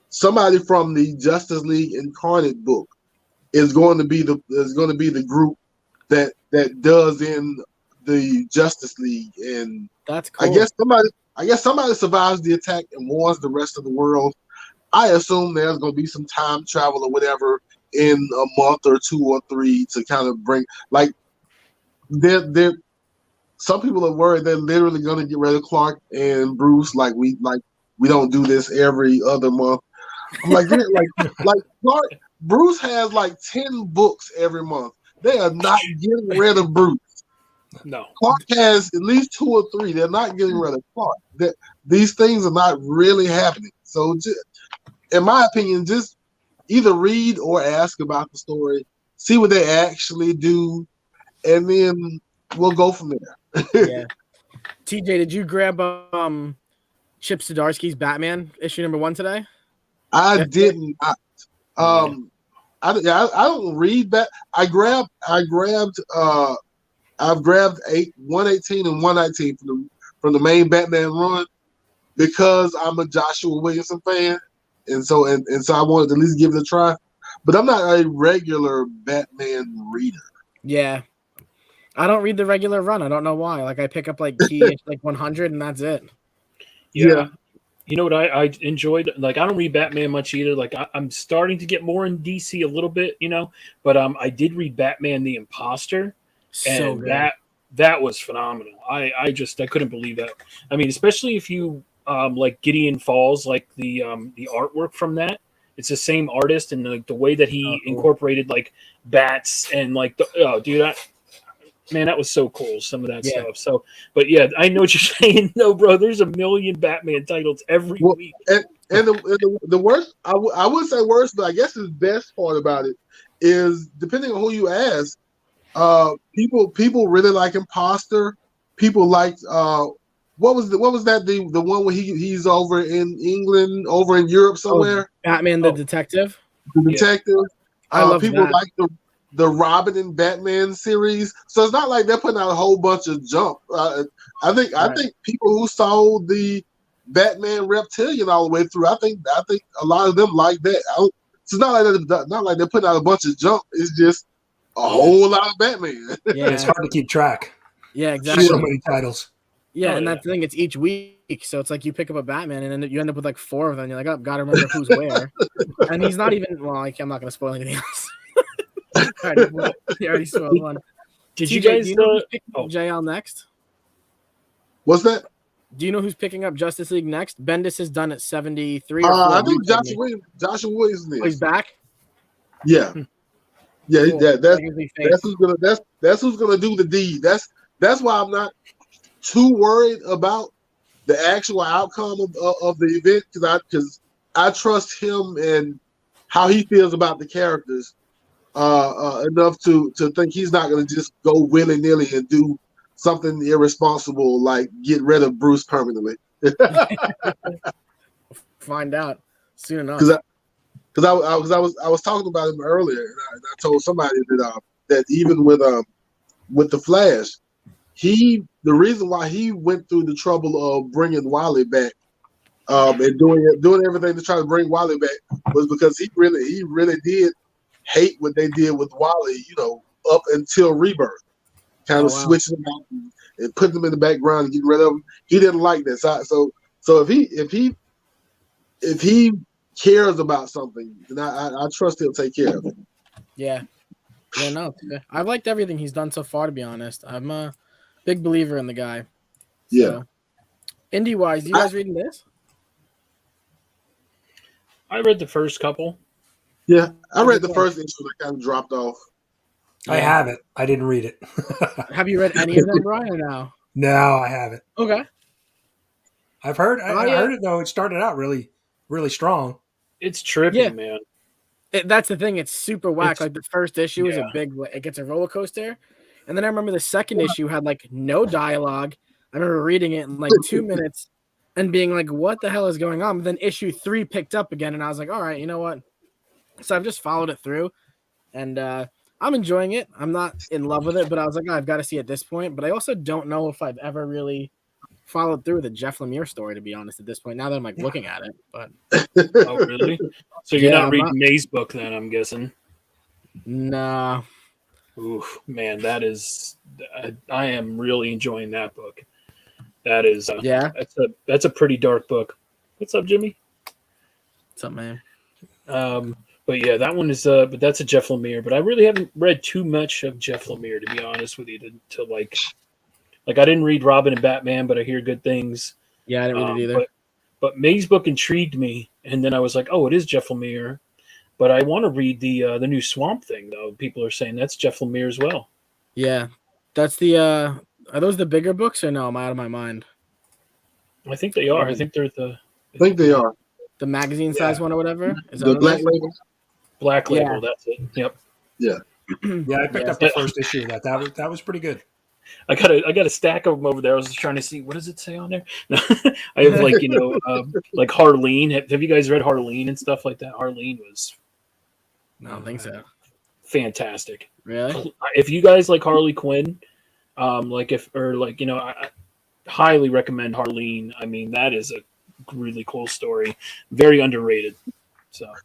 somebody from the Justice League Incarnate book is going to be the group that does in the Justice League, and that's cool. I guess somebody survives the attack and warns the rest of the world. I assume there's going to be some time travel or whatever in a month or 2 or 3 to kind of bring like they're some people are worried they're literally going to get rid of Clark and Bruce like we don't do this every other month. I'm like, like Clark, Bruce has like 10 books every month. They are not getting rid of Bruce. No. Clark has at least 2 or 3. They're not getting rid of Clark. These things are not really happening. So, in my opinion, just either read or ask about the story, see what they actually do, and then we'll go from there. Yeah. TJ, did you grab Chip Zdarsky's Batman issue number 1 today? I didn't. I don't read that. I've grabbed 118 and 119 from the main Batman run. because I'm a Joshua Williamson fan, and so I wanted to at least give it a try. But I'm not a regular Batman reader. Yeah. I don't read the regular run. I don't know why. Like I pick up like key like 100 and that's it. Yeah. You know what I enjoyed? Like I don't read Batman much either. Like I'm starting to get more in DC a little bit, you know. But I did read Batman the Imposter, So and good. that was phenomenal. I couldn't believe that. I mean, especially if you like Gideon Falls, like the artwork from that. It's the same artist, and like the way that he cool. incorporated like bats and like man, that was so cool. Some of that stuff. So, but yeah, I know what you're saying. No, bro, there's a million Batman titles every week. And the worst, I would say worst, but I guess the best part about it is depending on who you ask. People really like Imposter. People like what was that the one where he's over in England, over in Europe somewhere? Batman the Detective. The Detective. I love people that. like the Robin and Batman series. So it's not like they're putting out a whole bunch of junk. I think people who saw the Batman Reptilian all the way through, I think a lot of them like that. It's not like they're putting out a bunch of junk. It's just a whole lot of Batman. Yeah, it's hard to keep track. Yeah, exactly. So many titles. Yeah, and that's the thing. It's each week, so it's like you pick up a Batman, and then you end up with like 4 of them. You're like, oh, gotta remember who's where. And he's not even. Well, I'm not gonna spoil anything else. He already spoiled one. Did you guys? Do you know who's picking up JL next? What's that? Do you know who's picking up Justice League next? Bendis is done at 73. I think Joshua Williams is. He's back. Yeah, yeah. Cool. That's who's gonna do the deed. That's why I'm not too worried about the actual outcome of the event because I trust him and how he feels about the characters enough to think he's not going to just go willy-nilly and do something irresponsible like get rid of Bruce permanently. Find out soon enough. Because I was talking about him earlier, and I told somebody that even with the Flash, the reason why he went through the trouble of bringing Wally back and doing everything to try to bring Wally back was because he really did hate what they did with Wally, up until Rebirth, kind of switching them out and putting them in the background and getting rid of them. He didn't like that. So if he cares about something, then I trust he'll take care of it. Yeah. Yeah, no. I've liked everything he's done so far, to be honest. I'm a big believer in the guy. Yeah. Indie-wise, you guys reading this? I read the first couple. Yeah, I read the first issue and I kind of dropped off. I haven't. I didn't read it. Have you read any of them, Brian, or no? No, I haven't. Okay. I've heard. I heard it though. It started out really, really strong. It's trippy, man. That's the thing. It's super whack. Like the first issue is it gets a roller coaster, and then I remember the second issue had like no dialogue. I remember reading it in like 2 minutes and being like, "What the hell is going on?" But then issue 3 picked up again, and I was like, "All right, you know what?" So I've just followed it through, and I'm enjoying it. I'm not in love with it, but I was like, I've got to see at this point. But I also don't know if I've ever really followed through the Jeff Lemire story, to be honest, at this point. Now that I'm like looking at it, but oh really? So you're not reading May's book then? I'm guessing. Nah. Oof, man, that is. I am really enjoying that book. That is. That's a pretty dark book. What's up, Jimmy? What's up, man? But yeah, that one is. But that's a Jeff Lemire. But I really haven't read too much of Jeff Lemire, to be honest with you, to like I didn't read Robin and Batman, but I hear good things. Yeah, I didn't read it either. But May's book intrigued me, and then I was like, oh, it is Jeff Lemire. But I want to read the new Swamp Thing, though. People are saying that's Jeff Lemire as well. Yeah, that's the. Are those the bigger books or no? Am I out of my mind? I think they are. I think they're the. I think they are the magazine size one or whatever. Is the Black Label? Black Label. That's it. Yep. Yeah. Yeah, I picked up the first issue of that. That was pretty good. I got a stack of them over there. I was just trying to see what does it say on there. I have like like Harleen. Have you guys read Harleen and stuff like that? Harleen was. I don't think so. Fantastic. Really? If you guys like Harley Quinn, I highly recommend Harleen. I mean, that is really cool story, very underrated.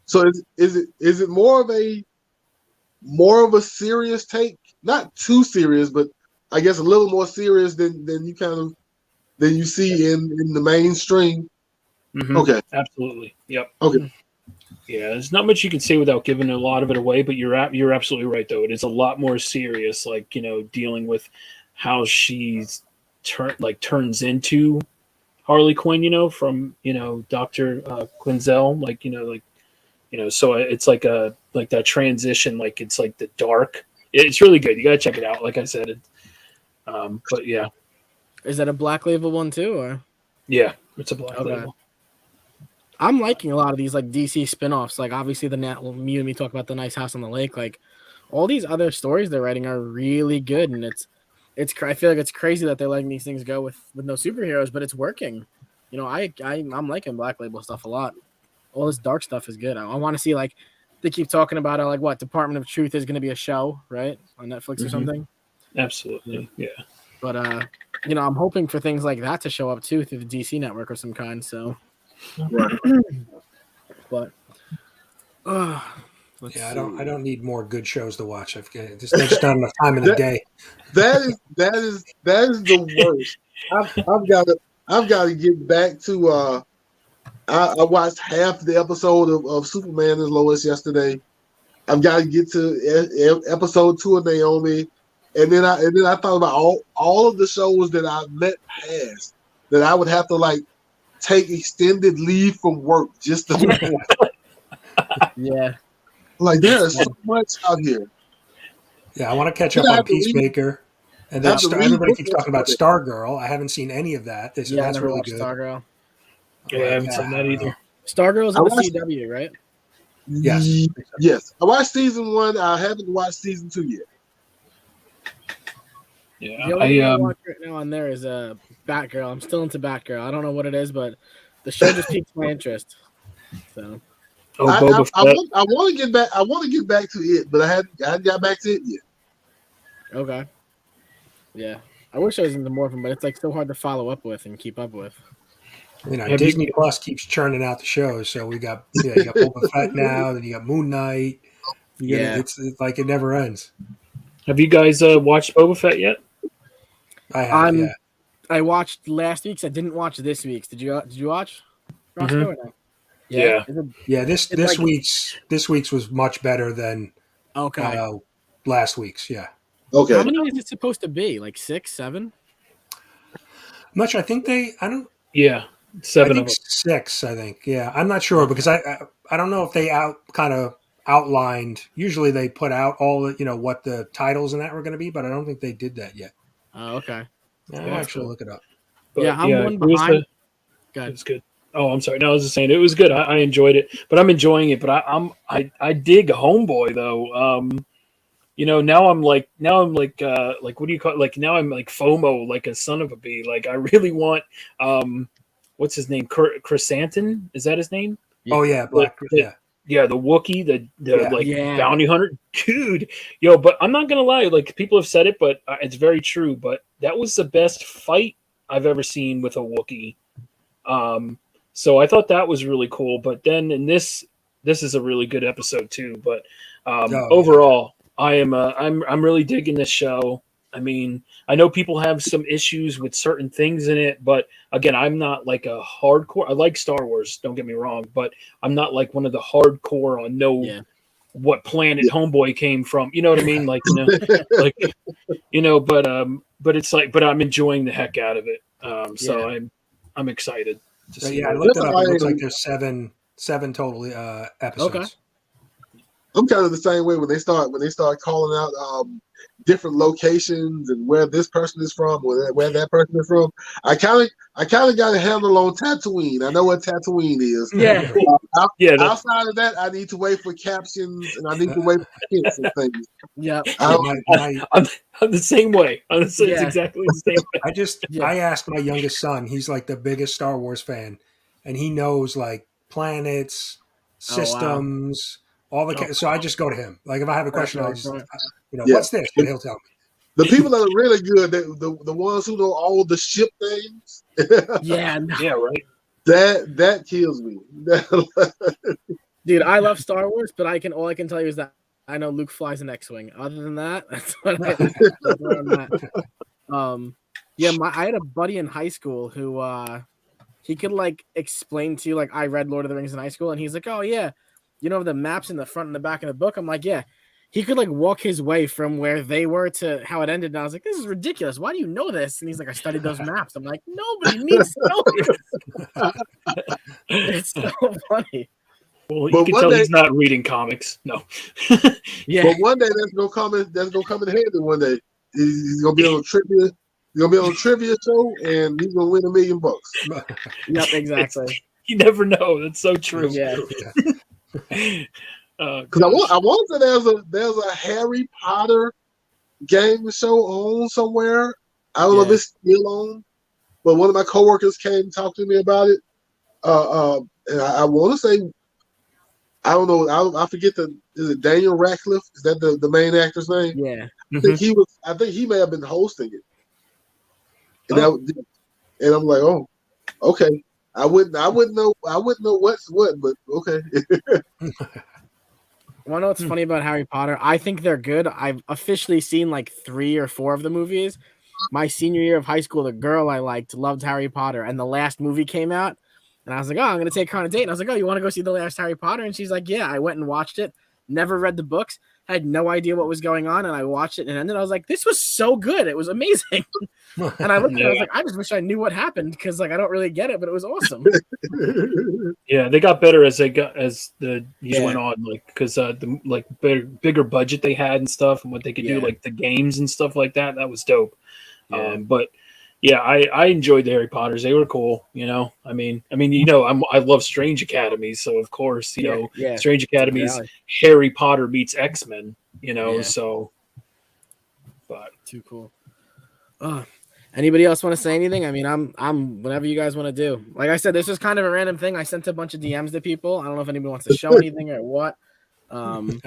So is it more of a serious take? Not too serious, but I guess a little more serious than you see in the mainstream. Mm-hmm. Okay. Absolutely. Yep. Okay. Yeah, there's not much you can say without giving a lot of it away, but you're absolutely right though. It is a lot more serious, like, dealing with how she's turns into Harley Quinn, from Dr. Quinzel, so it's like that transition, like it's like the dark. It's really good. You gotta check it out. Like I said, but yeah, Is that a Black Label one too, or? yeah, it's a Black Label. I'm liking a lot of these like DC spin-offs. Like obviously me and me talk about the Nice House on the Lake. Like all these other stories they're writing are really good, and I feel like it's crazy that they're letting these things go with no superheroes, but it's working. I'm liking Black Label stuff a lot. All this dark stuff is good. I want to see, like, they keep talking about like what Department of Truth is going to be a show, right, on Netflix or something. Absolutely, yeah. But I'm hoping for things like that to show up too through the DC network of some kind. So, Right. but I don't need more good shows to watch. There's just not enough time in the day. That is the worst. I've got to get back to. I watched half the episode of Superman and Lois yesterday. I've got to get to episode 2 of Naomi, and then I thought about all of the shows that I let pass that I would have to like take extended leave from work just to. yeah. Like there is so much out here. Yeah, I want to catch up on Peacemaker, and then everybody keeps talking about Stargirl. I haven't seen any of that. That's really good. Stargirl. Yeah, I haven't seen that either. Stargirl's on the CW, right? Yes. Yes. I watched season 1. I haven't watched season 2 yet. Yeah, the only thing I watch right now on there is Batgirl. I'm still into Batgirl. I don't know what it is, but the show just piques my interest. So. I want to get back. I want to get back to it, but I hadn't got back to it yet. Okay. Yeah, I wish I was into more of them, but it's like so hard to follow up with and keep up with. Disney Plus keeps churning out the shows, so you got Boba Fett now, then you got Moon Knight. It's like it never ends. Have you guys watched Boba Fett yet? I have. Yeah. I watched last week's. I didn't watch this week's. Did you watch? Mm-hmm. Or no? Yeah. This week's was much better than last week's. Yeah. Okay. How many is it supposed to be? Like 6, 7? Much. I think Yeah. 7 I of them. 6. I think. Yeah. I'm not sure because I don't know if they outlined. Usually they put out all the what the titles and that were going to be, but I don't think they did that yet. Oh, okay. I'll actually look it up. But, I'm one behind. It was good. Oh, I'm sorry. No, I was just saying it was good. I enjoyed it, but I'm enjoying it. But I dig Homeboy though. Now I'm like what do you call it? Like now I'm like FOMO, like a son of a bee. Like I really want what's his name? Chrysanthemum? Is that his name? Oh yeah, Yeah, the Wookiee, the bounty hunter, dude. But I'm not gonna lie. Like people have said it, but it's very true. But that was the best fight I've ever seen with a Wookiee. So I thought that was really cool. But then in this is a really good episode too. But overall, I'm really digging this show. I mean, I know people have some issues with certain things in it, but again, I'm not like a hardcore. I like Star Wars, don't get me wrong, but I'm not like one of the hardcore on what planet Homeboy came from. You know what I mean? Like, but it's like, but I'm enjoying the heck out of it. So I'm excited to see. I looked it up. It looks like there's seven total episodes. Okay. I'm kind of the same way when they start calling out different locations and where this person is from or where that person is from. I kind of got a handle on Tatooine. I know what Tatooine is. Yeah. Outside of that, I need to wait for captions and I need to wait for hints and things. Yeah. I'm the same way. It's exactly the same way. I asked my youngest son. He's like the biggest Star Wars fan, and he knows like planets, systems. All the so I just go to him. Like if I have a question, I just what's this? And he'll tell me. The people that are really good, the ones who know all the ship names. Yeah, right. That kills me. Dude, I love Star Wars, but all I can tell you is that I know Luke flies an X-wing. Other than that, that's where I'm at. Yeah, I had a buddy in high school who he could like explain to you, like, I read Lord of the Rings in high school, and he's like, oh yeah, you know the maps in the front and the back of the book. I'm like, yeah. He could like walk his way from where they were to how it ended. And I was like, this is ridiculous. Why do you know this? And he's like, I studied those maps. I'm like, nobody needs to know this. It's so funny. Well, you can tell he's not reading comics. No. Yeah. But one day that's gonna come in handy one day. He's gonna be on a trivia. He's gonna be on a trivia show, and he's gonna win $1 million. Yep, exactly. You never know. That's so true. Yeah. Because I want to. There's a Harry Potter game show on somewhere. I don't know if it's still on, but one of my coworkers came and talked to me about it. And I want to say, I don't know. I forget is it Daniel Radcliffe? Is that the main actor's name? Yeah. I think he may have been hosting it. And and I'm like, oh, okay. I wouldn't know what's what, but okay. Want to know what's funny about Harry Potter? I think they're good. I've officially seen like 3 or 4 of the movies. My senior year of high school, the girl I liked loved Harry Potter, and the last movie came out, and I was like, oh, I'm going to take her on a date. And I was like, oh, you want to go see the last Harry Potter? And she's like, yeah. I went and watched it. Never read the books. Had no idea what was going on, and I watched it, and ended. I was like, this was so good. It was amazing. And I looked at it, I was like, I just wish I knew what happened, because like I don't really get it, but it was awesome. Yeah, they got better as the years went on, like because the like bigger budget they had and stuff, and what they could do, like the games and stuff like that. That was dope. Yeah. But yeah, I enjoyed the Harry Potters. They were cool. I mean, I love Strange Academies, so of course, Strange Academies, Harry Potter meets X-Men. So. But too cool. Anybody else want to say anything? I mean, I'm whatever you guys want to do. Like I said, this is kind of a random thing. I sent a bunch of DMs to people. I don't know if anybody wants to show anything or what. Brian,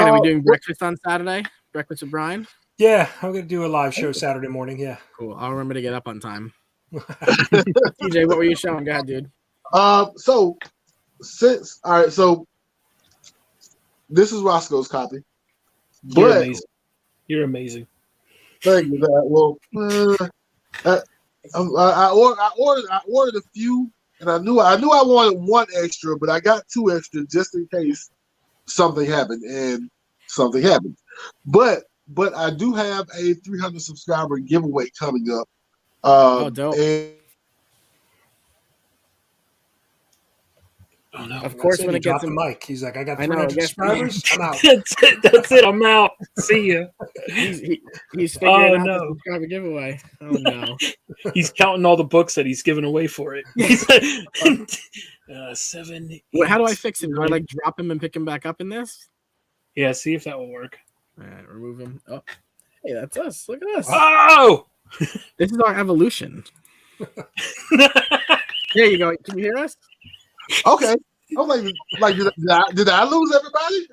are we doing breakfast on Saturday? Breakfast with Brian? Yeah, I'm going to do a live show Saturday morning. Yeah. Cool. I'll remember to get up on time. TJ, what were you showing? Go ahead, dude. So this is Roscoe's copy. But You're amazing. Thank you. Well, I ordered a few, and I knew I wanted one extra, but I got 2 extra just in case something happened, and something happened. But I do have a 300 subscriber giveaway coming up. Dope. Oh, no. Of course, when it gets the mic, he's like, I got 300 subscribers. I'm out. That's it. I'm out. See ya. He's figuring out the subscriber giveaway. Oh no. He's counting all the books that he's given away for it. 7. 8, Wait, how do I fix him? Do I like drop him and pick him back up in this? Yeah, see if that will work. All right, remove him. Oh, hey, that's us. Look at us. Oh, this is our evolution. There you go. Can you hear us? Okay. I'm like, did I lose everybody?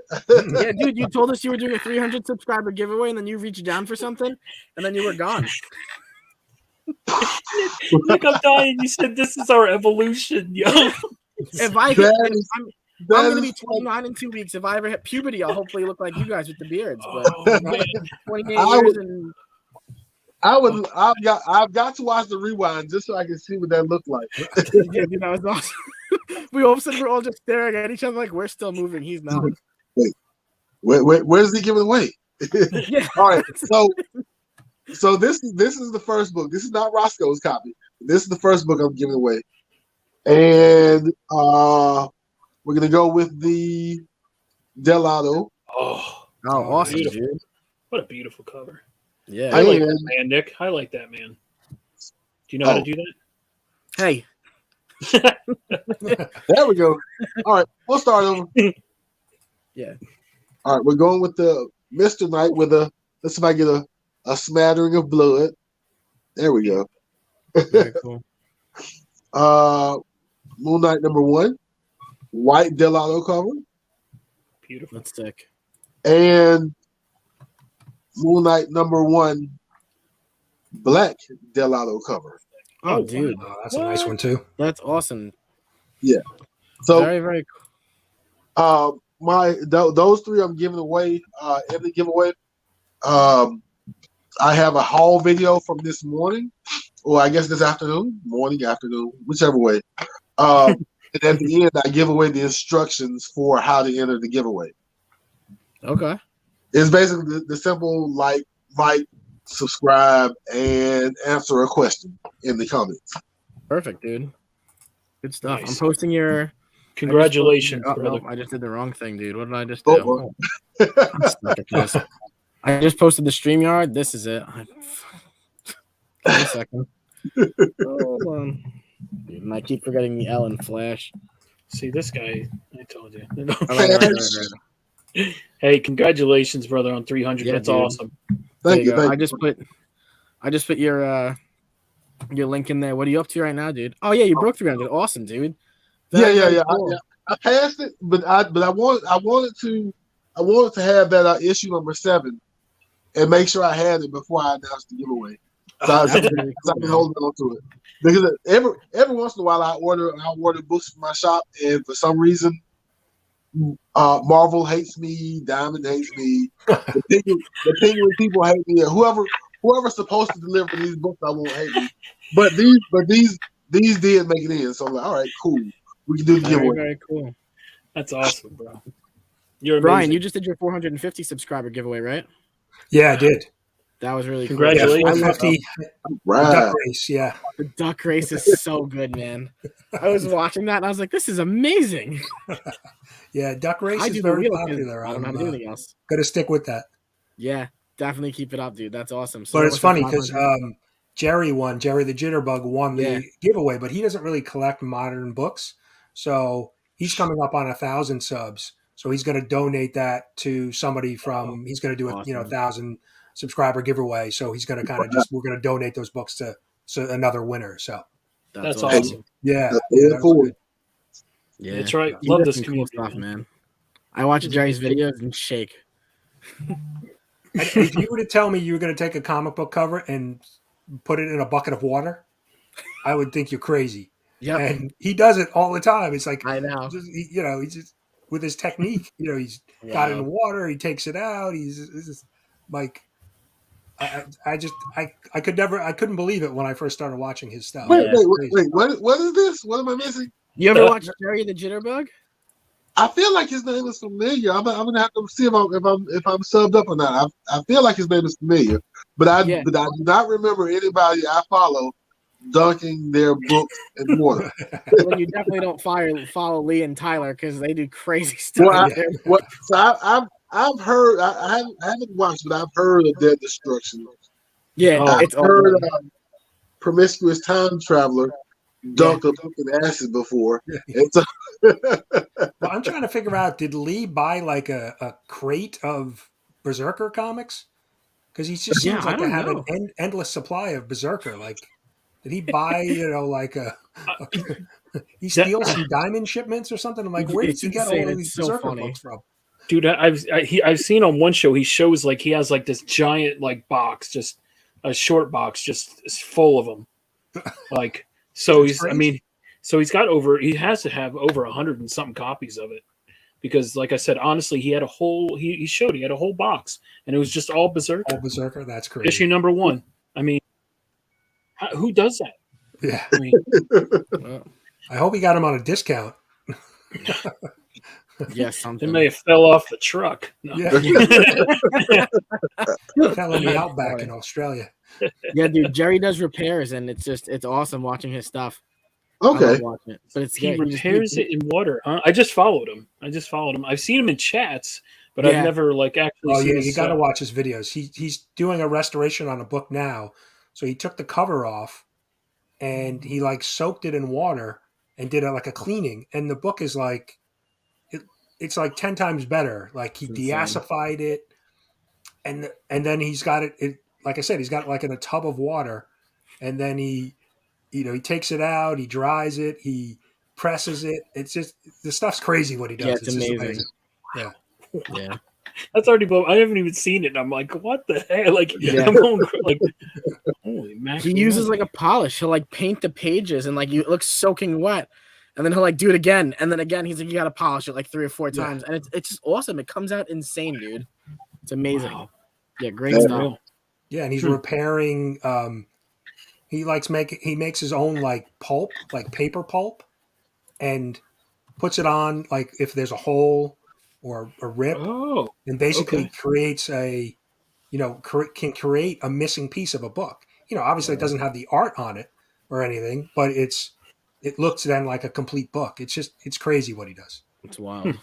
Yeah, dude, you told us you were doing a 300 subscriber giveaway, and then you reached down for something, and then you were gone. Look, I'm dying. You said this is our evolution, yo. I'm going to be 29 in 2 weeks. If I ever hit puberty, I'll hopefully look like you guys with the beards. But 28 years and I've got to watch the rewind just so I can see what that looked like. Yeah, that was awesome. We all of a sudden we're all just staring at each other like we're still moving. He's not. Wait, where's he giving away? Yeah. All right. So this is the first book. This is not Roscoe's copy. This is the first book I'm giving away. And we're gonna go with the Delado. Oh, awesome, beautiful. dude. What a beautiful cover. Yeah. I like that man, Nick. I like that man. Do you know how to do that? Hey. There we go. All right, we'll start over. Yeah. All right, we're going with the Mr. Knight with let's see if I get a smattering of blood. There we go. Very cool. Moon Knight #1, white Delado cover. Beautiful. That's sick. And Moon Knight #1, black Delado cover. Oh, dude, Oh, that's a nice one too. that's awesome. Yeah. So Very, very cool. those three I'm giving away in the giveaway. I have a haul video from this morning, or I guess this afternoon, whichever way. And at the end, I give away the instructions for how to enter the giveaway. Okay. It's basically the simple like, subscribe, and answer a question in the comments. Perfect, dude. Good stuff. Nice. I'm posting your. Congratulations, brother. brother. I just did the wrong thing, dude. What did I just Oh, do? I'm stuck at this. I just posted the StreamYard. This is it. Give me a second. Hold on. Dude, and I keep forgetting the L in Flash. See this guy? I told you. All right. Hey, congratulations, brother, on 300. Yeah, That's dude. awesome. Thank you. I just put your link in there. What are you up to right now, dude? Oh yeah, you broke 300. Awesome, dude. Yeah. I passed it, but I wanted to have that issue number 7 and make sure I had it before I announced the giveaway. So I've been holding on to it because every once in a while I order books from my shop, and for some reason Marvel hates me, Diamond hates me, the Penguin people hate me, and whoever's supposed to deliver these books I won't hate me. But these did make it in, so I'm like, all right, cool. We can do the giveaway. Very cool. That's awesome, bro. You're amazing. Brian, you just did your 450 subscriber giveaway, right? Yeah, I did. That was really cool. Congratulations. Yeah, 450 Right. duck race. Yeah. The duck race is so good, man. I was watching that and I was like, this is amazing. Yeah, duck race I is do the very wheel 'cause popular. I don't know how to do anything else. Gonna stick with that. Yeah, definitely keep it up, dude. That's awesome. So But it's what's the funny because 500? Jerry the Jitterbug won Yeah. the giveaway, but he doesn't really collect modern books. So he's coming up on 1,000 subs. So he's going to donate that to somebody from. He's going to do a Awesome. 1,000 subscriber giveaway. So he's going to kind of we're going to donate those books to another winner. So That's awesome. awesome. yeah, That's that was cool. good. Yeah, That's right. He Love does this some cool community, stuff, man. man. I watch Jerry's videos and shake. If you were to tell me you were going to take a comic book cover and put it in a bucket of water, I would think you're crazy. Yep. And he does it all the time. It's like I know. he's just with his technique. He's got it in water. He takes it out. He's just like I couldn't believe it when I first started watching his stuff. Wait. What is this? What am I missing? You ever watch Jerry the Jitterbug? I feel like his name is familiar. I'm gonna have to see if I'm subbed up or not. I feel like his name is familiar, but I do not remember anybody I follow dunking their books in water. Well, you definitely don't follow Lee and Tyler because they do crazy stuff. So I've heard. I haven't watched, but I've heard of their destruction. Yeah, I've it's heard Promiscuous Time Traveler dunked a book in acid before. It's Well, I'm trying to figure out, did Lee buy like a crate of Berserker comics? Because he just seems like to have an endless supply of Berserker. Like, did he buy, he steals some diamond shipments or something? I'm like, where did he get all of these Berserker books from? Dude, I've seen on one show he shows like he has like this giant like box, just a short box, just full of them. Like, so he has to have over 100 and something copies of it, because like I said, honestly, he had a whole he had a whole box and it was just all Berserker. All Berserker, that's crazy. Issue number 1. I mean, who does that? Yeah. I mean, I hope he got him on a discount. Yes, they may have fell off the truck. No. Yeah. Fell in the outback in Australia. Yeah, dude, Jerry does repairs, and it's awesome watching his stuff. okay. I love watching it, but He repairs it in water. Huh? I just followed him. I've seen him in chats, but I've never like actually. Oh seen yeah, you got to watch his videos. He's doing a restoration on a book now, so he took the cover off, and he like soaked it in water and did like a cleaning, and the book is like, it's like 10 times better. Like he deacidified it, and then he's got it. Like I said, he's got it like in a tub of water, and then he takes it out, he dries it, he presses it. It's just, the stuff's crazy what he does. Yeah, it's amazing. Yeah. Yeah. That's already blown. I haven't even seen it. And I'm like, what the heck? Like, Yeah. I'm going like, holy mackerel. He uses like a polish. He'll like paint the pages and like it looks soaking wet. And then he'll like do it again. And then again, he's like, you gotta polish it like 3 or 4 times. And it's just awesome. It comes out insane, dude. It's amazing. Wow. Yeah, great stuff. Yeah, and he's repairing he makes his own like pulp, like paper pulp, and puts it on like if there's a hole or a rip, and basically creates a, can create a missing piece of a book. Obviously it doesn't have the art on it or anything, but it looks then like a complete book. It's crazy what he does. It's wild.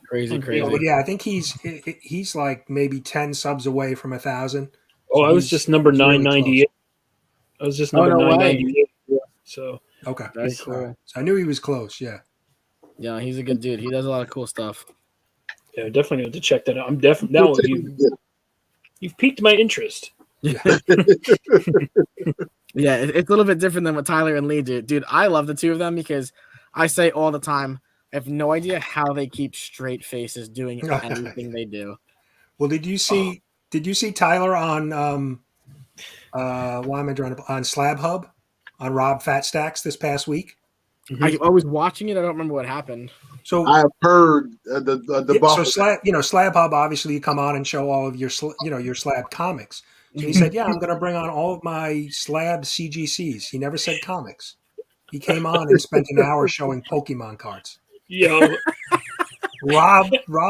Crazy. But yeah, I think he's like maybe 10 subs away from 1,000. Oh, I was just number 998. I was just number 998. So okay, very cool. So I knew he was close. Yeah. Yeah, he's a good dude. He does a lot of cool stuff. Yeah, definitely need to check that out. I'm definitely now you've piqued my interest. Yeah. Yeah, it's a little bit different than what Tyler and Lee do. Dude, I love the two of them because I say all the time, I have no idea how they keep straight faces doing anything they do. Well, did you see Tyler on on Slab Hub on Rob Fat Stacks this past week? I was watching it. I don't remember what happened. So I have heard the so Slab Hub, obviously you come on and show all of your your Slab comics. So he said, I'm going to bring on all of my Slab CGCs. He never said comics. He came on and spent an hour showing Pokemon cards. Yo, Rob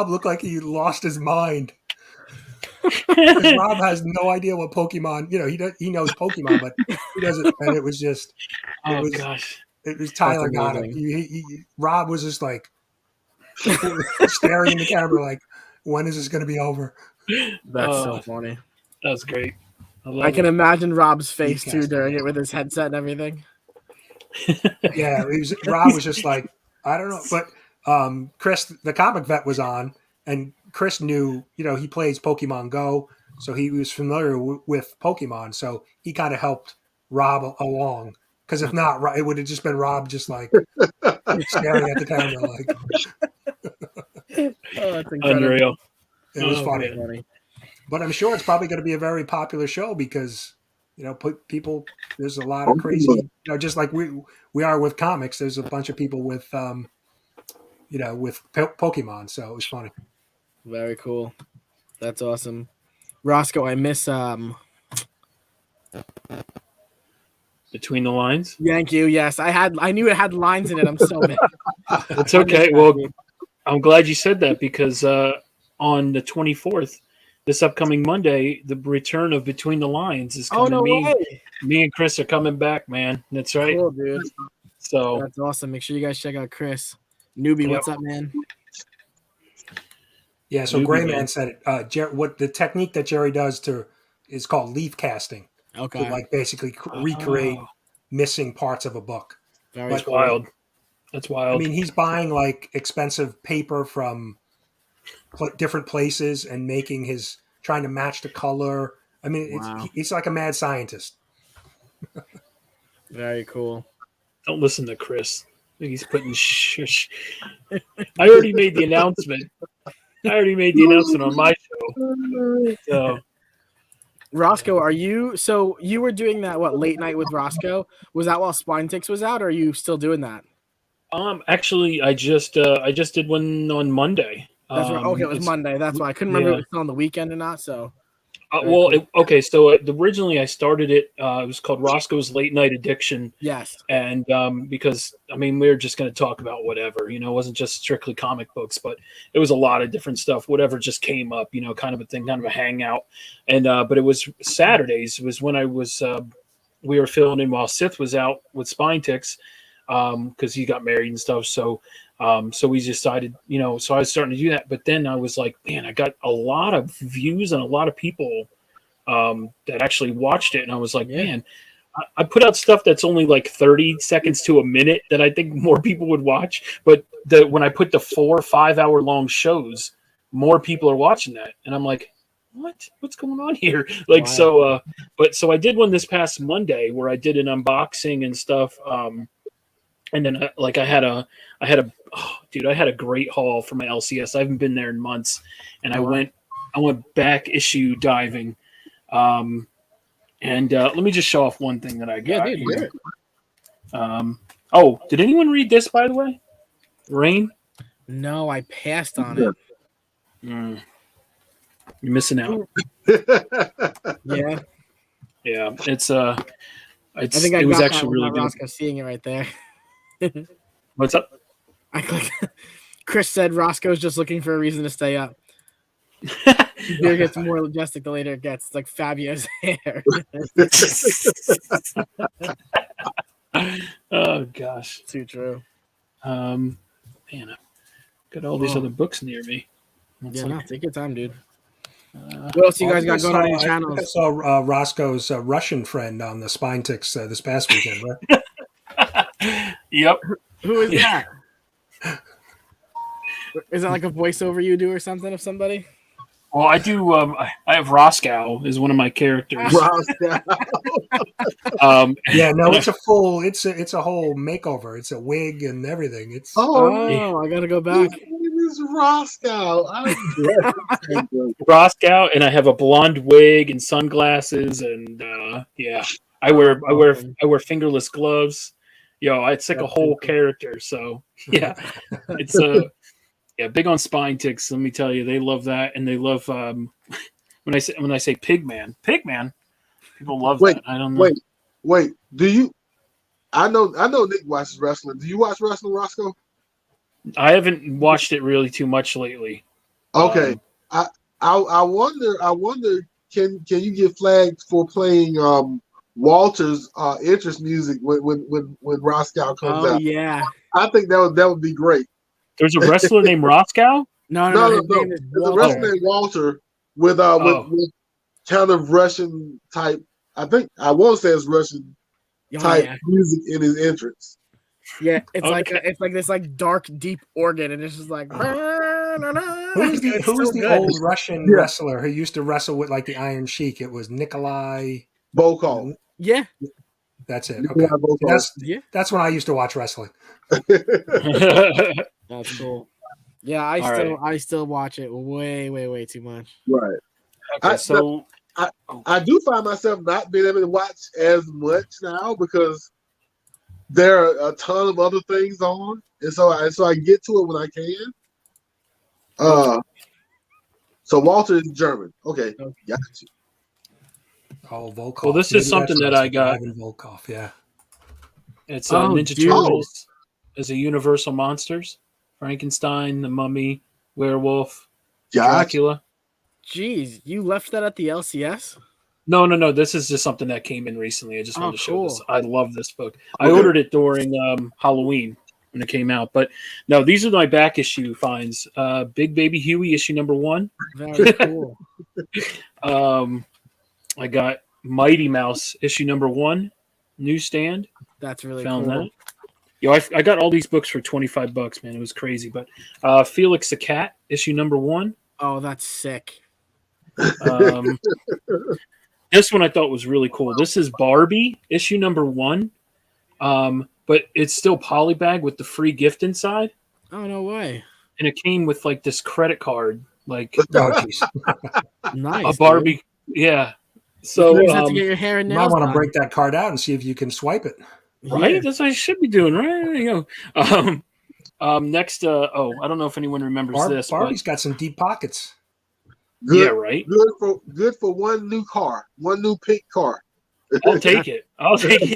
looked like he lost his mind. Rob has no idea what Pokemon. He knows Pokemon, but he doesn't. And it was just. Gosh. It was Tyler got him. Rob was just like staring in the camera, like, when is this going to be over? That's so funny. That was great. I can imagine Rob's face too during it with his headset and everything. Yeah, Rob was just like, I don't know, but Chris, the comic vet, was on, and Chris knew, he plays Pokemon Go, so he was familiar with Pokemon, so he kind of helped Rob along. Because if not, it would have just been Rob just like staring at the camera like. Oh, that's incredible. Unreal. It was funny. But I'm sure it's probably going to be a very popular show because, people, there's a lot of crazy, just like we are with comics, there's a bunch of people with, with Pokemon. So it was funny. Very cool. That's awesome. Roscoe, I miss Between the Lines? Thank you. Yes, I knew it had lines in it. I'm so mad. It's okay. Well, I'm glad you said that because on the 24th, this upcoming Monday, the return of Between the Lines is coming. Oh, no way. Me and Chris are coming back, man. That's right. Cool, dude. So that's awesome. Make sure you guys check out Chris. Newbie, what's up, man? Yeah, so Gray Man said it. What the technique that Jerry does is called leaf casting. Okay. To like basically recreate missing parts of a book. That's wild. That's wild. I mean, he's buying like expensive paper from different places and trying to match the color. I mean, he's like a mad scientist. Very cool. Don't listen to Chris. He's putting shush. I already made the announcement. On my show. So. Roscoe, you were doing that late night with Roscoe? Was that while Spine Ticks was out, or are you still doing that? Actually, I just did one on Monday. That's right. Okay, it was Monday. That's why I couldn't remember if it was still on the weekend or not. So, So originally I started it. It was called Roscoe's Late Night Addiction. Yes. And because we were just going to talk about whatever, it wasn't just strictly comic books, but it was a lot of different stuff. Whatever just came up, kind of a thing, kind of a hangout. And but it was Saturdays was when I was we were filling in while Sith was out with Spine Ticks because he got married and stuff. So we decided, so I was starting to do that. But then I was like, man, I got a lot of views and a lot of people that actually watched it. And I was like, man, I put out stuff that's only like 30 seconds to a minute that I think more people would watch. But when I put the 4 or 5 hour long shows, more people are watching that. And I'm like, what's going on here? So I did one this past Monday where I did an unboxing and stuff. And then like I had a I had a great haul for my LCS. I haven't been there in months, and I went back issue diving. And let me just show off one thing that I got here. Oh, did anyone read this, by the way? Rain? No, I passed on it. You're missing out. Yeah. Yeah, I think I it was got actually that really without good. Roscoe seeing it right there. What's up? I clicked. Chris said Roscoe's just looking for a reason to stay up. The beer gets more majestic the later it gets. It's like Fabio's hair. Oh gosh, Too true. Man, I've got all these other books near me. Take your time, dude. What else you guys got going on your channels? I saw Roscoe's Russian friend on the Spine Ticks this past weekend, right? Yep. Who is that? Is that like a voiceover you do or something of somebody? Well, I do. I have Roscoe is one of my characters. Roscoe. Yeah, no, it's a full. It's a whole makeover. It's a wig and everything. It's I gotta go back. His name is Roscoe. Roscoe, and I have a blonde wig and sunglasses, and yeah, I wear fingerless gloves. It's like a whole character. So yeah, it's yeah, big on spine ticks. Let me tell you, they love that, and they love when I say Pigman, people love that. I don't know. Wait. Do you? I know Nick watches wrestling. Do you watch wrestling, Roscoe? I haven't watched it really too much lately. Okay, I wonder. Can you get flagged for playing Walter's interest music when Roscoe comes out? Yeah, I think that would be great. There's a wrestler named Roscoe? No. There's a wrestler named Walter with kind of Russian type. I think I won't say it's Russian type music in his entrance. Yeah, it's like this like dark deep organ, and it's just like. Who's the old Russian wrestler who used to wrestle with like the Iron Sheik? It was Nikolai Volkov. Yeah. That's it. Okay. That's when I used to watch wrestling. That's cool. Yeah, I still watch it way too much. Right. Okay, I do find myself not being able to watch as much now because there are a ton of other things on, and so I get to it when I can. So Walter is German. Okay, got you. Oh, Volkov. Well, this is something that I got. Volkov, yeah. It's Ninja Turtles as a Universal Monsters. Frankenstein, the Mummy, Werewolf, Dracula. Jeez, you left that at the LCS? No. This is just something that came in recently. I just wanted to show this. I love this book. I ordered it during Halloween when it came out. But no, these are my back issue finds. Big Baby Huey, issue number 1. Very cool. I got Mighty Mouse, issue number 1, newsstand. That's really Found cool. That. I got all these books for $25, man. It was crazy. But Felix the Cat, issue number 1. Oh, that's sick. This one I thought was really cool. This is Barbie, issue number 1. But it's still polybag with the free gift inside. Oh, no way. And it came with like this credit card. Like, nice. A Barbie. Dude. Yeah. So you have to get your hair and nails. You might want to break that card out and see if you can swipe it. Right? Yeah. That's what I should be doing, right? There you go. Next, I don't know if anyone remembers this. Barbie's got some deep pockets. Good, yeah, right. Good for one new pink car. I'll take it.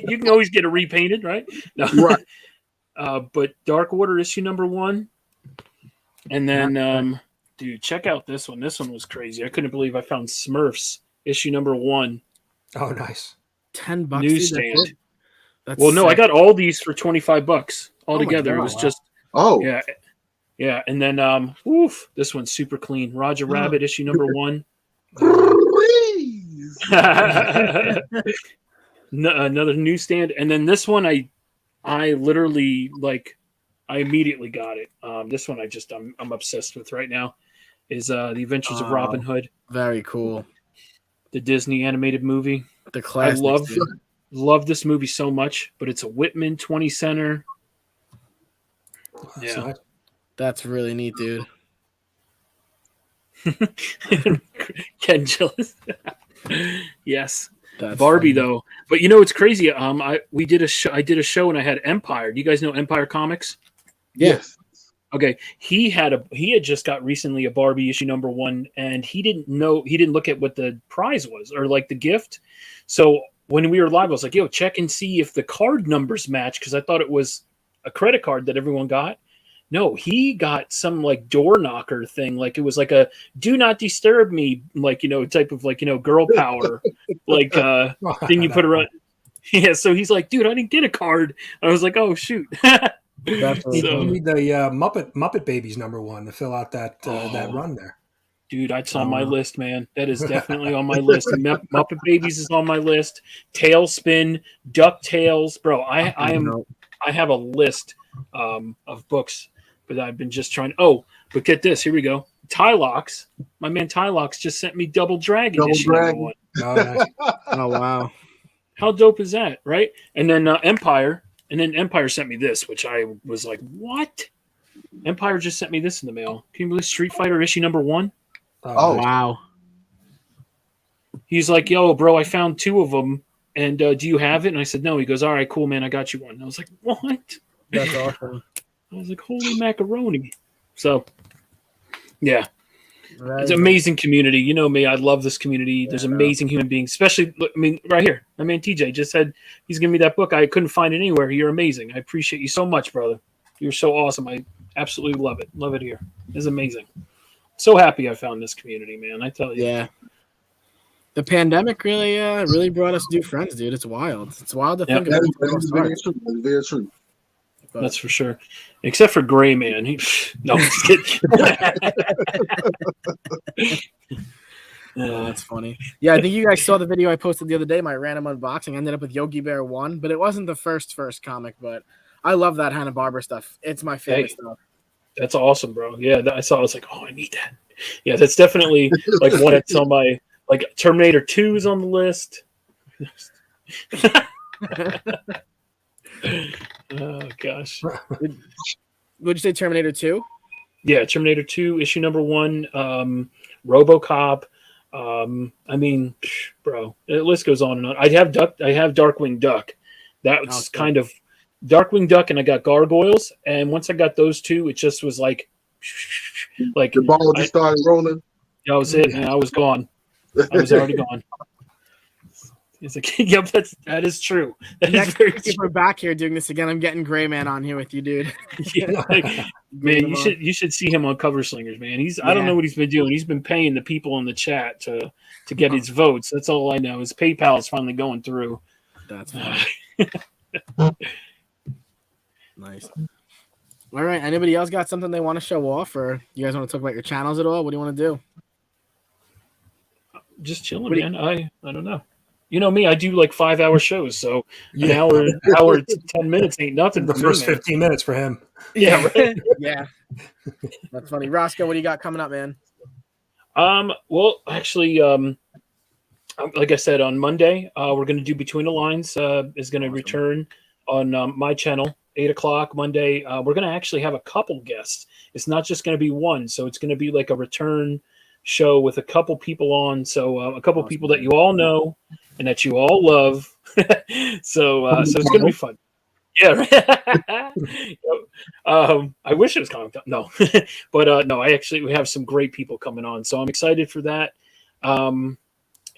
You can always get it repainted, right? No. Right. But Dark Order issue number 1, and then dude, check out this one. This one was crazy. I couldn't believe I found Smurfs issue number 1. Oh, nice. $10 newsstand. That's well, no, sick. I got all these for $25 altogether. It was just yeah, and then this one's super clean. Roger Rabbit issue number 1. Another newsstand, and then this one I literally I immediately got it. This one I'm obsessed with right now is The Adventures of Robin Hood. Very cool. The Disney animated movie. The classic. I love this movie so much, but it's a Whitman 20 center. That's Yeah. nice. That's really neat, dude. Ken jealous. Yes. That's Barbie funny. though. But you know it's crazy. I did a show and I had Empire. Do you guys know Empire Comics? Yeah. Yes. Okay. He had just got recently a Barbie issue #1 and he didn't look at what the prize was or like the gift. So when we were live, I was like, yo, check and see if the card numbers match because I thought it was a credit card that everyone got. No, he got some like door knocker thing. Like it was like a do not disturb me, like, type of like, girl power, like thing you put around. Yeah. So he's like, dude, I didn't get a card. I was like, oh, shoot. That's really You So, funny. need the Muppet Babies #1 to fill out that that run there. dude, that's on my list, man. That is definitely on my list. Muppet Babies is on my list. Tailspin, DuckTales, bro. I have a list of books, but I've been just trying. Oh, but get this. Here we go. Tylocks. My man Tylocks just sent me Double Dragon Double issue Dragon. #1. Oh, nice. Oh wow. How dope is that, right? And then Empire. And then Empire sent me this, which I was like, what? Empire just sent me this in the mail. Can you believe Street Fighter issue #1? Oh. nice. Wow. He's like, yo, bro, I found 2 of them. And do you have it? And I said, no. He goes, all right, cool, man. I got you one. And I was like, what? That's awesome. I was like, holy macaroni. So, yeah. That It's is an amazing community. You know me. I love this community. There's Yeah. amazing human beings, especially, I mean, right here. My man TJ just said he's giving me that book. I couldn't find it anywhere. You're amazing. I appreciate you so much, brother. You're so awesome. I absolutely love it. Love it here. It's amazing. So happy I found this community, man. I tell you. Yeah. The pandemic really brought us new friends, dude. It's wild. It's wild to think That about. is very true. That is very true. But That's for sure. Except for Gray Man. No, I'm just kidding. that's funny. Yeah, I think you guys saw the video I posted the other day. My random unboxing ended up with Yogi Bear 1, but it wasn't the first comic. But I love that Hanna-Barbera stuff. It's my favorite stuff. That's awesome, bro. Yeah, I saw. I was like, oh, I need that. Yeah, that's definitely like one that's on my like Terminator 2 is on the list. Oh gosh. Would you say Terminator 2? Yeah, Terminator 2 issue #1, RoboCop. I mean, bro, the list goes on and on. I have Darkwing Duck. That's Okay. kind of Darkwing Duck, and I got Gargoyles. And once I got those 2, it just was like The ball just started rolling. that was it, man. I was gone. I was already gone. He's like, yep, that is true. That is Next very week, if we're back here doing this again, I'm getting Gray Man on here with you, dude. Yeah, like, man, you should see him on Cover Slingers, man. I don't know what he's been doing. He's been paying the people in the chat to get his votes. That's all I know. His PayPal is finally going through. That's funny. Nice. All right. Anybody else got something they want to show off, or you guys want to talk about your channels at all? What do you want to do? Just chilling, man. I don't know. You know me, I do like 5-hour shows, so an hour 10 minutes ain't nothing. The for first me, man. 15 minutes for him. Yeah, right. Yeah. That's funny. Roscoe, what do you got coming up, man? Well, actually, like I said, on Monday, we're going to do Between the Lines. Is going to return on my channel, 8:00 Monday. We're going to actually have a couple guests. It's not just going to be one, so it's going to be like a return show with a couple people on. So a couple people that you all know and that you all love. so it's going to be fun. Yeah. I wish it was Comic Con. No, but no, we have some great people coming on. So I'm excited for that. And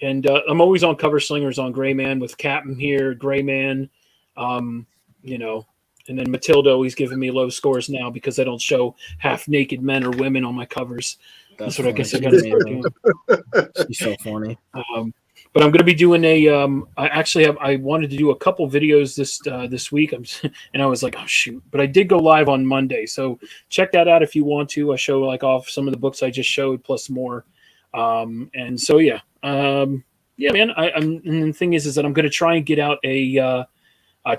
I'm always on Cover Slingers on Gray Man with Captain here, Gray Man, and then Matilda always giving me low scores now because I don't show half naked men or women on my covers. That's what I guess I got to start doing. She's so funny. But I'm going to be doing I wanted to do a couple videos this week. And I was like, oh shoot. But I did go live on Monday. So check that out if you want to. I show like off some of the books I just showed plus more. And so, yeah. Yeah, man. And the thing is that I'm going to try and get out a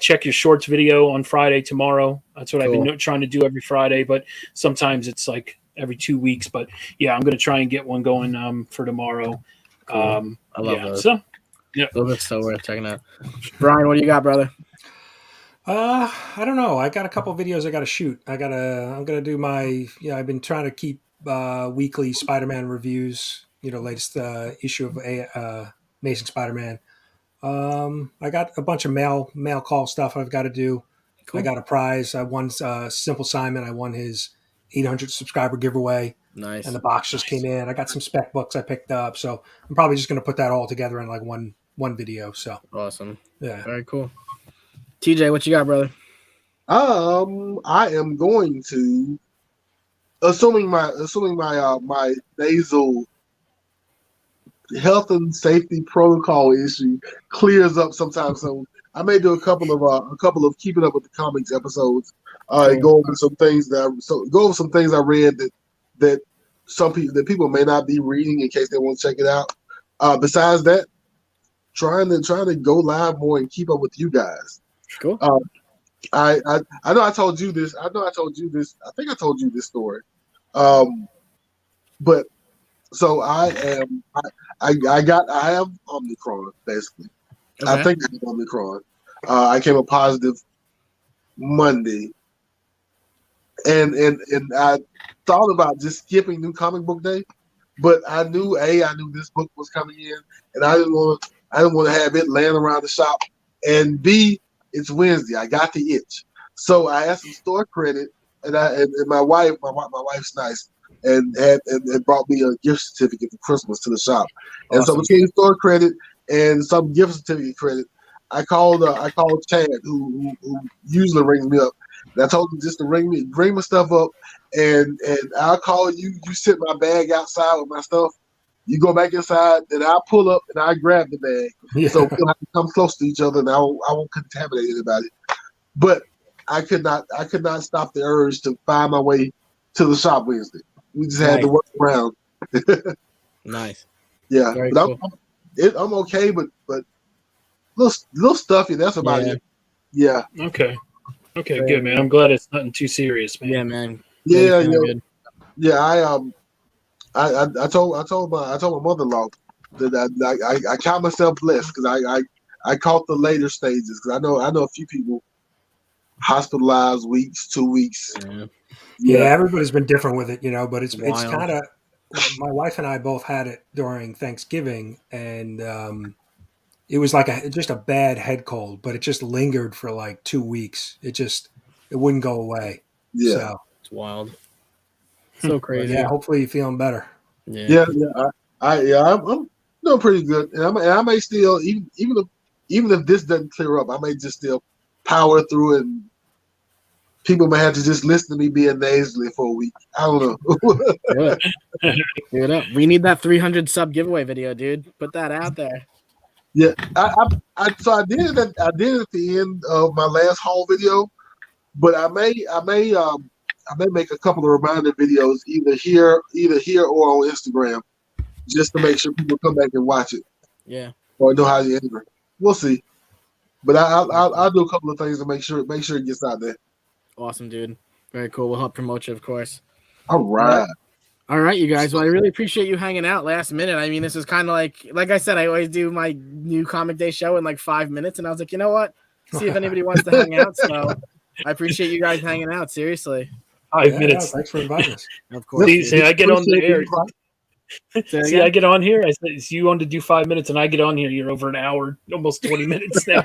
check your shorts video on Friday tomorrow. That's what I've been trying to do every Friday. But sometimes it's like every 2 weeks. But yeah, I'm going to try and get one going for tomorrow. Cool. I love those. So, yeah, those are so worth checking out. Brian, what do you got, brother? I don't know. I got a couple videos I got to shoot. I'm gonna do my. I've been trying to keep weekly Spider-Man reviews. Latest issue of Amazing Spider-Man. I got a bunch of mail call stuff I've got to do. Cool. I got a prize. I won Simple Simon. I won his 800 subscriber giveaway. Nice. And the box just came in. I got some spec books I picked up, so I'm probably just going to put that all together in like one video. So awesome. Yeah. Very cool. TJ, what you got, brother? I am going to, assuming my my nasal health and safety protocol issue clears up sometime soon. I may do a couple of keeping up with the comics episodes. Cool. Go over some things I read that people may not be reading in case they want to check it out. Besides that, trying to go live more and keep up with you guys. Cool. I know I told you this. I think I told you this story. But so I have Omicron basically. Okay. I think I have Omicron. I came up positive Monday, and I thought about just skipping New Comic Book Day, but I knew this book was coming in, and I didn't want to have it laying around the shop, and B, it's Wednesday. I got the itch, so I asked some store credit, and my wife's nice, and brought me a gift certificate for Christmas to the shop. And Awesome. So between store credit and some gift certificate credit, I called Chad, who usually rings me up. And I told him just to ring my stuff up, and I'll call you. You sit my bag outside with my stuff. You go back inside, and I'll pull up and I grab the bag. Yeah. So we don't have to come close to each other, and I won't contaminate anybody. But I could not stop the urge to find my way to the shop Wednesday. We just had to work around. Nice. Yeah, Very but cool. I'm okay, but little stuffy. That's about it. Yeah. Okay, good, man. I'm glad it's nothing too serious, man. Yeah, man. Yeah, Good. yeah. I told my mother-in-law that I count myself blessed because I caught the later stages because I know a few people hospitalized weeks, 2 weeks. Yeah, everybody's been different with it, but it's Wild. kind of. My wife and I both had it during Thanksgiving, and it was like just a bad head cold, but it just lingered for like 2 weeks. It wouldn't go away. Yeah, so, it's wild. So crazy. Yeah, hopefully you're feeling better. Yeah. I'm doing pretty good, and I may still even if this doesn't clear up, I may just still power through it. And people may have to just listen to me being nasally for a week. I don't know. Do it up. We need that 300 sub giveaway video, dude. Put that out there. Yeah, so I did it at the end of my last haul video, but I may make a couple of reminder videos either here or on Instagram, just to make sure people come back and watch it. Yeah. Or know how you enter. We'll see, but I'll do a couple of things to make sure it gets out there. Awesome, dude. Very cool. We'll help promote you, of course. All right. All right, you guys. Well, I really appreciate you hanging out last minute. I mean, this is kind of like I said, I always do my new comic day show in like 5 minutes, and I was like, you know what? See if anybody wants to hang out. So I appreciate you guys hanging out. Seriously. 5 minutes. Thanks for inviting us. Of course. See, I get on the air. See, I get on here. I said, so you wanted to do 5 minutes, and I get on here. You're over an hour, almost 20 minutes now.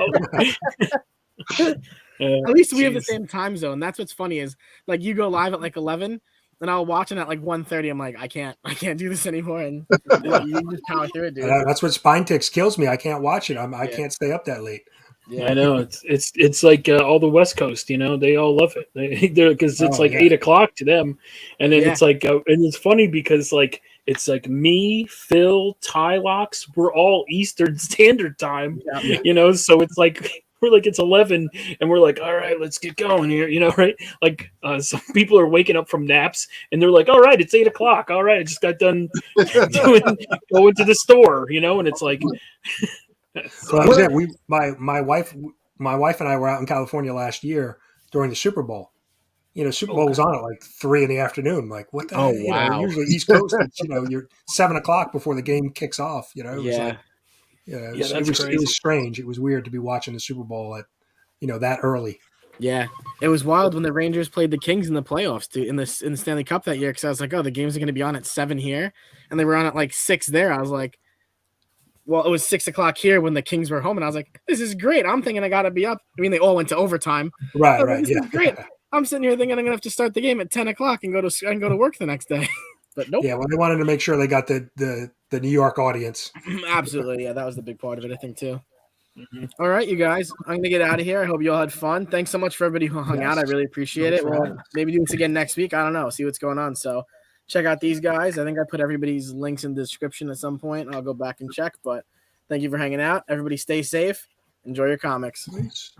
At least we have the same time zone. That's what's funny is like you go live at like 11, and I'll watch it at like 1:30. I'm like, I can't do this anymore, and you just power through it, dude. That's what spine ticks kills me. I can't watch it. I can't stay up that late. Yeah, I know it's like all the West Coast, they all love it. They're because it's 8 o'clock to them, and then it's like, and it's funny because like it's like me, Phil, Tylocks, we're all Eastern Standard Time, so it's like. We're like, it's 11 and we're like, all right, let's get going here, right? Like some people are waking up from naps and they're like, all right, it's 8 o'clock. All right, I just got done going to the store, and it's like. My wife and I were out in California last year during the Super Bowl. Super Bowl was on at like 3 p.m. I'm like, what the hell? Wow. Usually East Coast, it's, you're 7 o'clock before the game kicks off. It was like, it was strange. It was weird to be watching the Super Bowl at that early. Yeah, it was wild when the Rangers played the Kings in the playoffs, dude, in the Stanley Cup that year. Because I was like, oh, the games are going to be on at 7 here, and they were on at like 6 there. I was like, well, it was 6 o'clock here when the Kings were home, and I was like, this is great. I'm thinking I got to be up. I mean, they all went to overtime. Right, Like, this is great. I'm sitting here thinking I'm going to have to start the game at 10 o'clock and go to work the next day. But nope. Yeah, well, they wanted to make sure they got the New York audience. Absolutely, yeah, that was the big part of it, I think, too. All right, you guys, I'm going to get out of here. I hope you all had fun. Thanks so much for everybody who hung out. I really appreciate it. We'll maybe do this again next week. I don't know. See what's going on. So check out these guys. I think I put everybody's links in the description at some point. I'll go back and check. But thank you for hanging out. Everybody stay safe. Enjoy your comics. Nice.